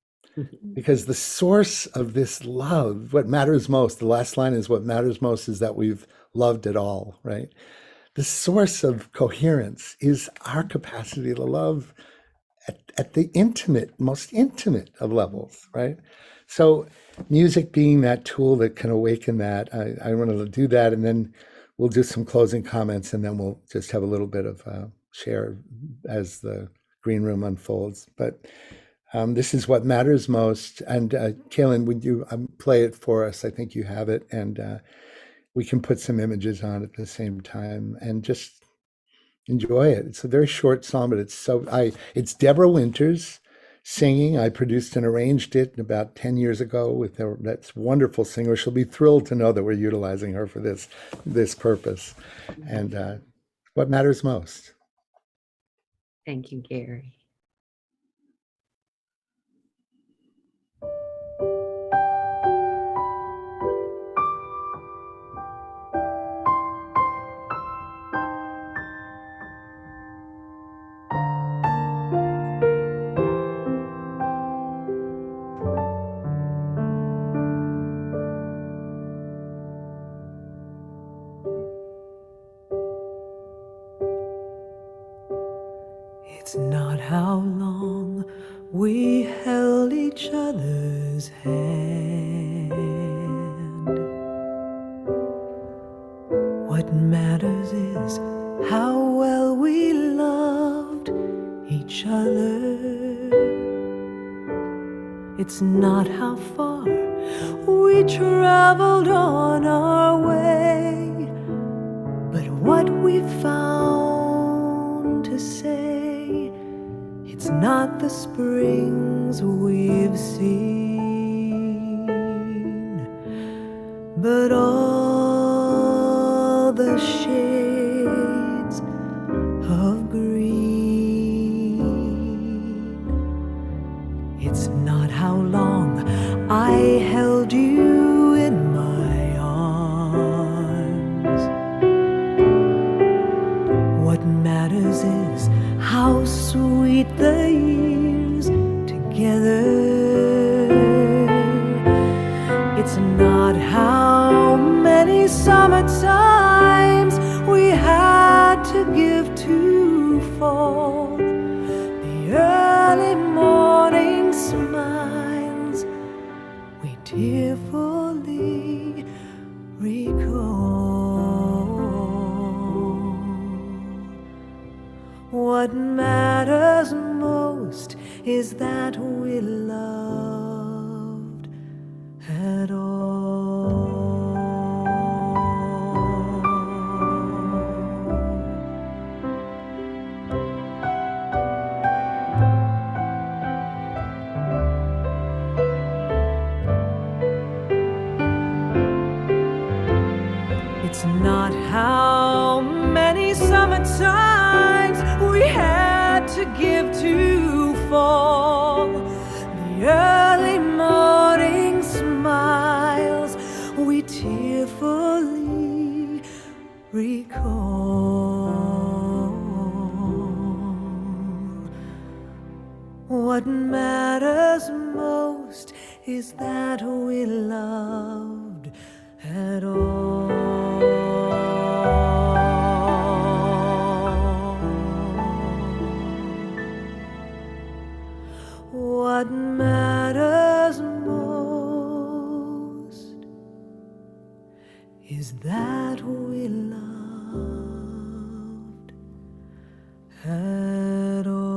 because the source of this love, what matters most, the last line is, what matters most is that we've loved it all, right? The source of coherence is our capacity to love at the most intimate of levels, right? So music being that tool that can awaken that, I wanted to do that, and then we'll do some closing comments, and then we'll just have a little bit of share as the green room unfolds. But this is What Matters Most. And Kaylin, would you play it for us? I think you have it, and we can put some images on at the same time and just enjoy it. It's a very short song, but it's Deborah Winters singing. I produced and arranged it about 10 years ago with that wonderful singer. She'll be thrilled to know that we're utilizing her for this purpose. And What Matters Most. Thank you, Gary. It's not how long we held each other's hand. What matters is how well we loved each other. It's not how far we traveled on our way, but what we found to say. It's not the springs we've seen, but all the shades of green. It's not how long I held you in my arms. What matters is how sweet the years together. It's not how many summertimes we had to give to fall, the early morning smiles we tearfully we're loved at all. It's not how many summertimes we had to give to fall, the early morning smiles we tearfully recall. What matters most is that we're loved at all. What matters most is that we're loved at all.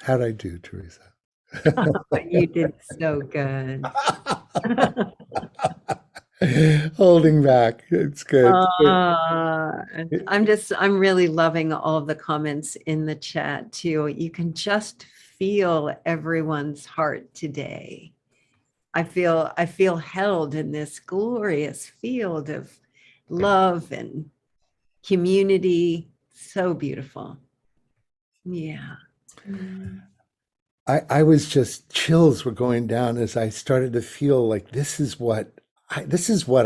How'd I do, Teresa? You did so good. Holding back. It's good. I'm really loving all of the comments in the chat too. You can just feel everyone's heart today. I feel held in this glorious field of love and community. So beautiful. Yeah. I was just, chills were going down as I started to feel like this is what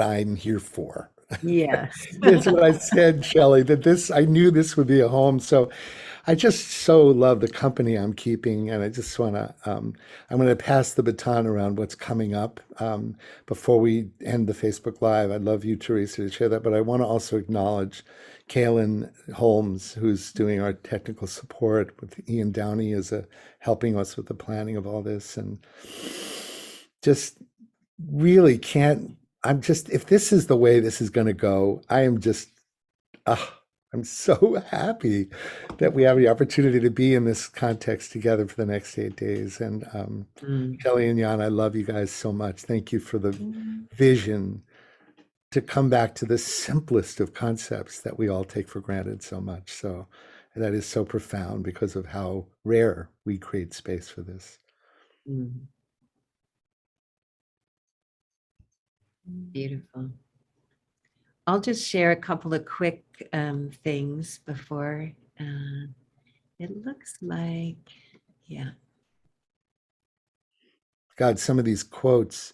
I'm here for. Yes. That's what I said, Shelley, that I knew this would be a home. So I just so love the company I'm keeping. And I just want to, I'm going to pass the baton around what's coming up before we end the Facebook Live. I'd love you, Teresa, to share that. But I want to also acknowledge Kaylin Holmes, who's doing our technical support with Ian Downey helping us with the planning of all this. And just really if this is the way this is going to go, I'm so happy that we have the opportunity to be in this context together for the next 8 days. And Kelly and Jan, I love you guys so much. Thank you for the vision to come back to the simplest of concepts that we all take for granted so much. So that is so profound because of how rare we create space for this. Beautiful. I'll just share a couple of quick things before it looks like, yeah. God, some of these quotes,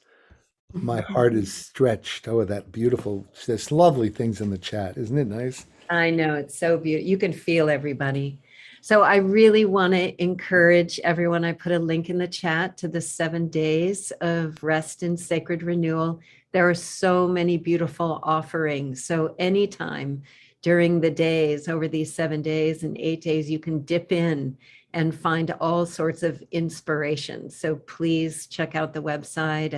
my heart is stretched. Oh, there's lovely things in the chat. Isn't it nice? I know, it's so beautiful. You can feel everybody. So I really want to encourage everyone. I put a link in the chat to the 7 days of rest and sacred renewal. There are so many beautiful offerings. So anytime during the days, over these 7 days and 8 days, you can dip in and find all sorts of inspiration. So please check out the website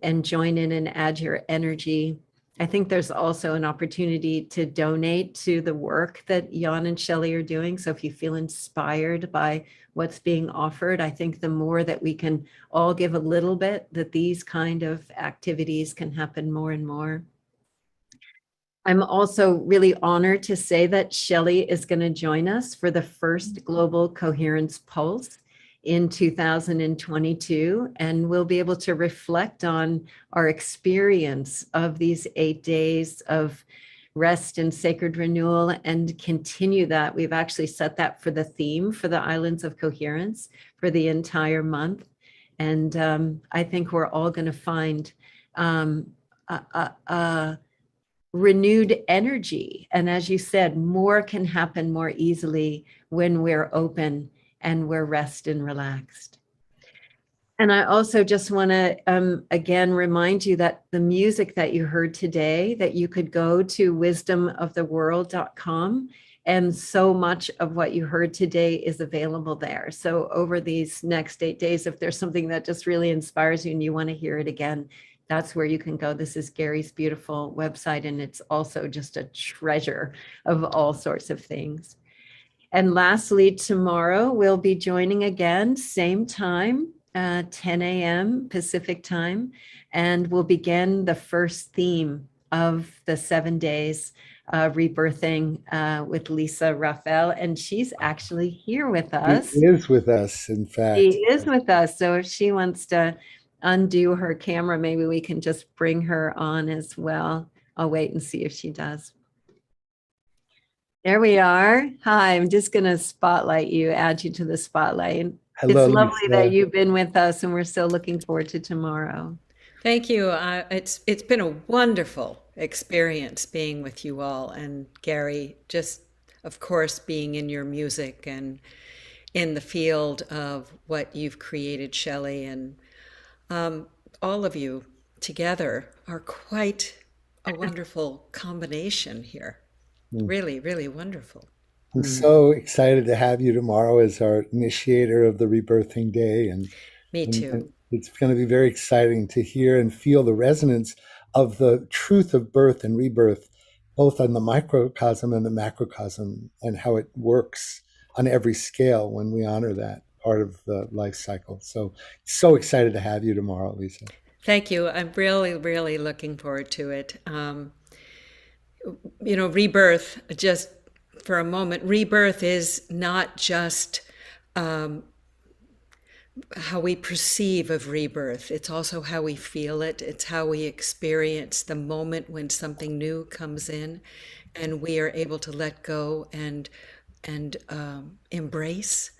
and join in and add your energy. I think there's also an opportunity to donate to the work that Jan and Shelley are doing. So if you feel inspired by what's being offered, I think the more that we can all give a little bit, that these kind of activities can happen more and more. I'm also really honored to say that Shelley is going to join us for the first Global Coherence Pulse in 2022, and we'll be able to reflect on our experience of these 8 days of rest and sacred renewal and continue that. We've actually set that for the theme for the Islands of Coherence for the entire month. And I think we're all going to find a renewed energy. And as you said, more can happen more easily when we're open and we're rest and relaxed. And I also just want to, again, remind you that the music that you heard today, that you could go to wisdomoftheworld.com, and so much of what you heard today is available there. So over these next 8 days, if there's something that just really inspires you and you want to hear it again, that's where you can go. This is Gary's beautiful website, and it's also just a treasure of all sorts of things. And lastly, tomorrow we'll be joining again, same time, 10 a.m. Pacific time, and we'll begin the first theme of the 7 days rebirthing with Lisa Raphael, and she's actually here with us. She is with us, in fact. She is with us. So if she wants to undo her camera, maybe we can just bring her on as well. I'll wait and see if she does. There we are. Hi, I'm just going to spotlight you, add you to the spotlight. Hello, it's lovely Lisa. that you've been with us, and we're still looking forward to tomorrow. Thank you. It's been a wonderful experience being with you all, and Gary, just of course being in your music and in the field of what you've created, Shelley, and all of you together are quite a wonderful combination here. Really, really wonderful. I'm so excited to have you tomorrow as our initiator of the Rebirthing Day. And me too. And it's going to be very exciting to hear and feel the resonance of the truth of birth and rebirth, both on the microcosm and the macrocosm, and how it works on every scale when we honor that part of the life cycle. So excited to have you tomorrow, Lisa. Thank you. I'm really, really looking forward to it. Rebirth, just for a moment, rebirth is not just how we perceive of rebirth. It's also how we feel it. It's how we experience the moment when something new comes in and we are able to let go and embrace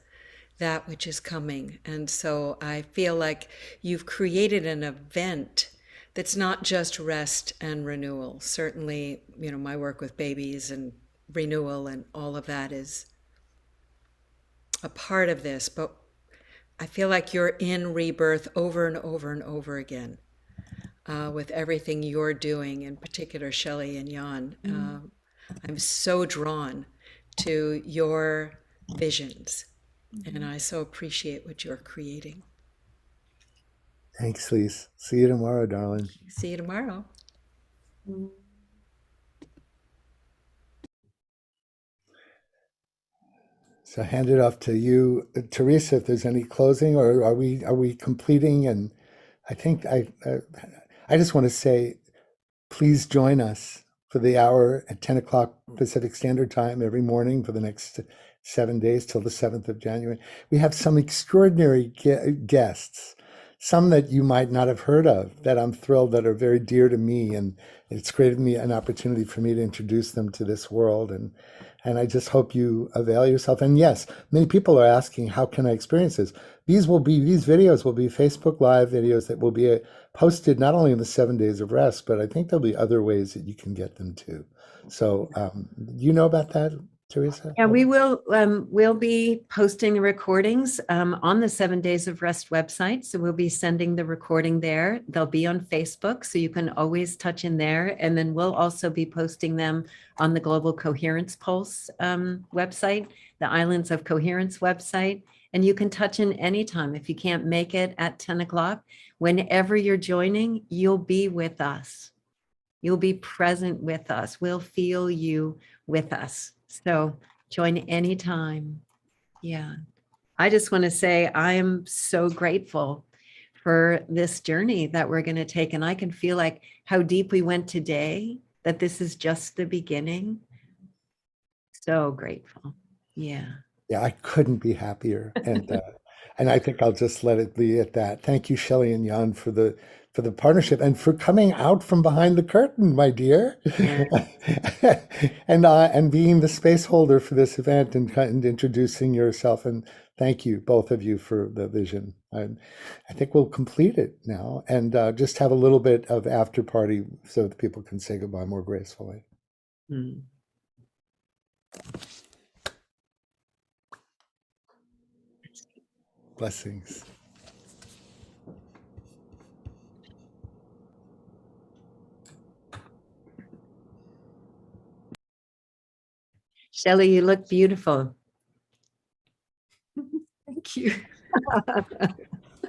that which is coming. And so I feel like you've created an event that's not just rest and renewal. Certainly, my work with babies and renewal and all of that is a part of this, but I feel like you're in rebirth over and over and over again with everything you're doing, in particular, Shelley and Jan. I'm so drawn to your visions, and I so appreciate what you're creating. Thanks, Lise. See you tomorrow, darling. See you tomorrow. So hand it off to you, Teresa, if there's any closing, or are we completing? And I think I just want to say, please join us for the hour at 10 o'clock Pacific Standard Time every morning for the next 7 days till the 7th of January. We have some extraordinary guests, some that you might not have heard of, that I'm thrilled, that are very dear to me, and it's created me an opportunity for me to introduce them to this world. And I just hope you avail yourself. And yes, many people are asking, how can I experience this? These videos will be Facebook Live videos that will be posted not only in the 7 days of rest, but I think there'll be other ways that you can get them too. So you know about that, Teresa? Yeah, we will. We'll be posting the recordings on the 7 Days of Rest website. So we'll be sending the recording there. They'll be on Facebook, so you can always touch in there. And then we'll also be posting them on the Global Coherence Pulse website, the Islands of Coherence website. And you can touch in anytime. If you can't make it at 10 o'clock, whenever you're joining, you'll be with us. You'll be present with us. We'll feel you with us. So join anytime. Yeah. I just want to say I am so grateful for this journey that we're going to take. And I can feel like how deep we went today, that this is just the beginning. So grateful. Yeah. Yeah, I couldn't be happier. And I think I'll just let it be at that. Thank you, Shelley and Jan, for the for the partnership and for coming out from behind the curtain, my dear, and being the space holder for this event and introducing yourself. And thank you, both of you, for the vision. I think we'll complete it now and just have a little bit of after party so that people can say goodbye more gracefully. Blessings. Shelley, you look beautiful. Thank you.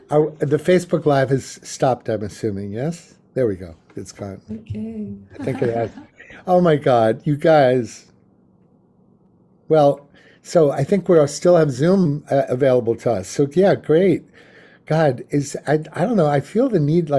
The Facebook Live has stopped, I'm assuming, yes? There we go. It's gone. Okay. I think it has. Oh my God, you guys. Well, so I think we still have Zoom available to us. So yeah, great. God, I don't know. I feel the need, like,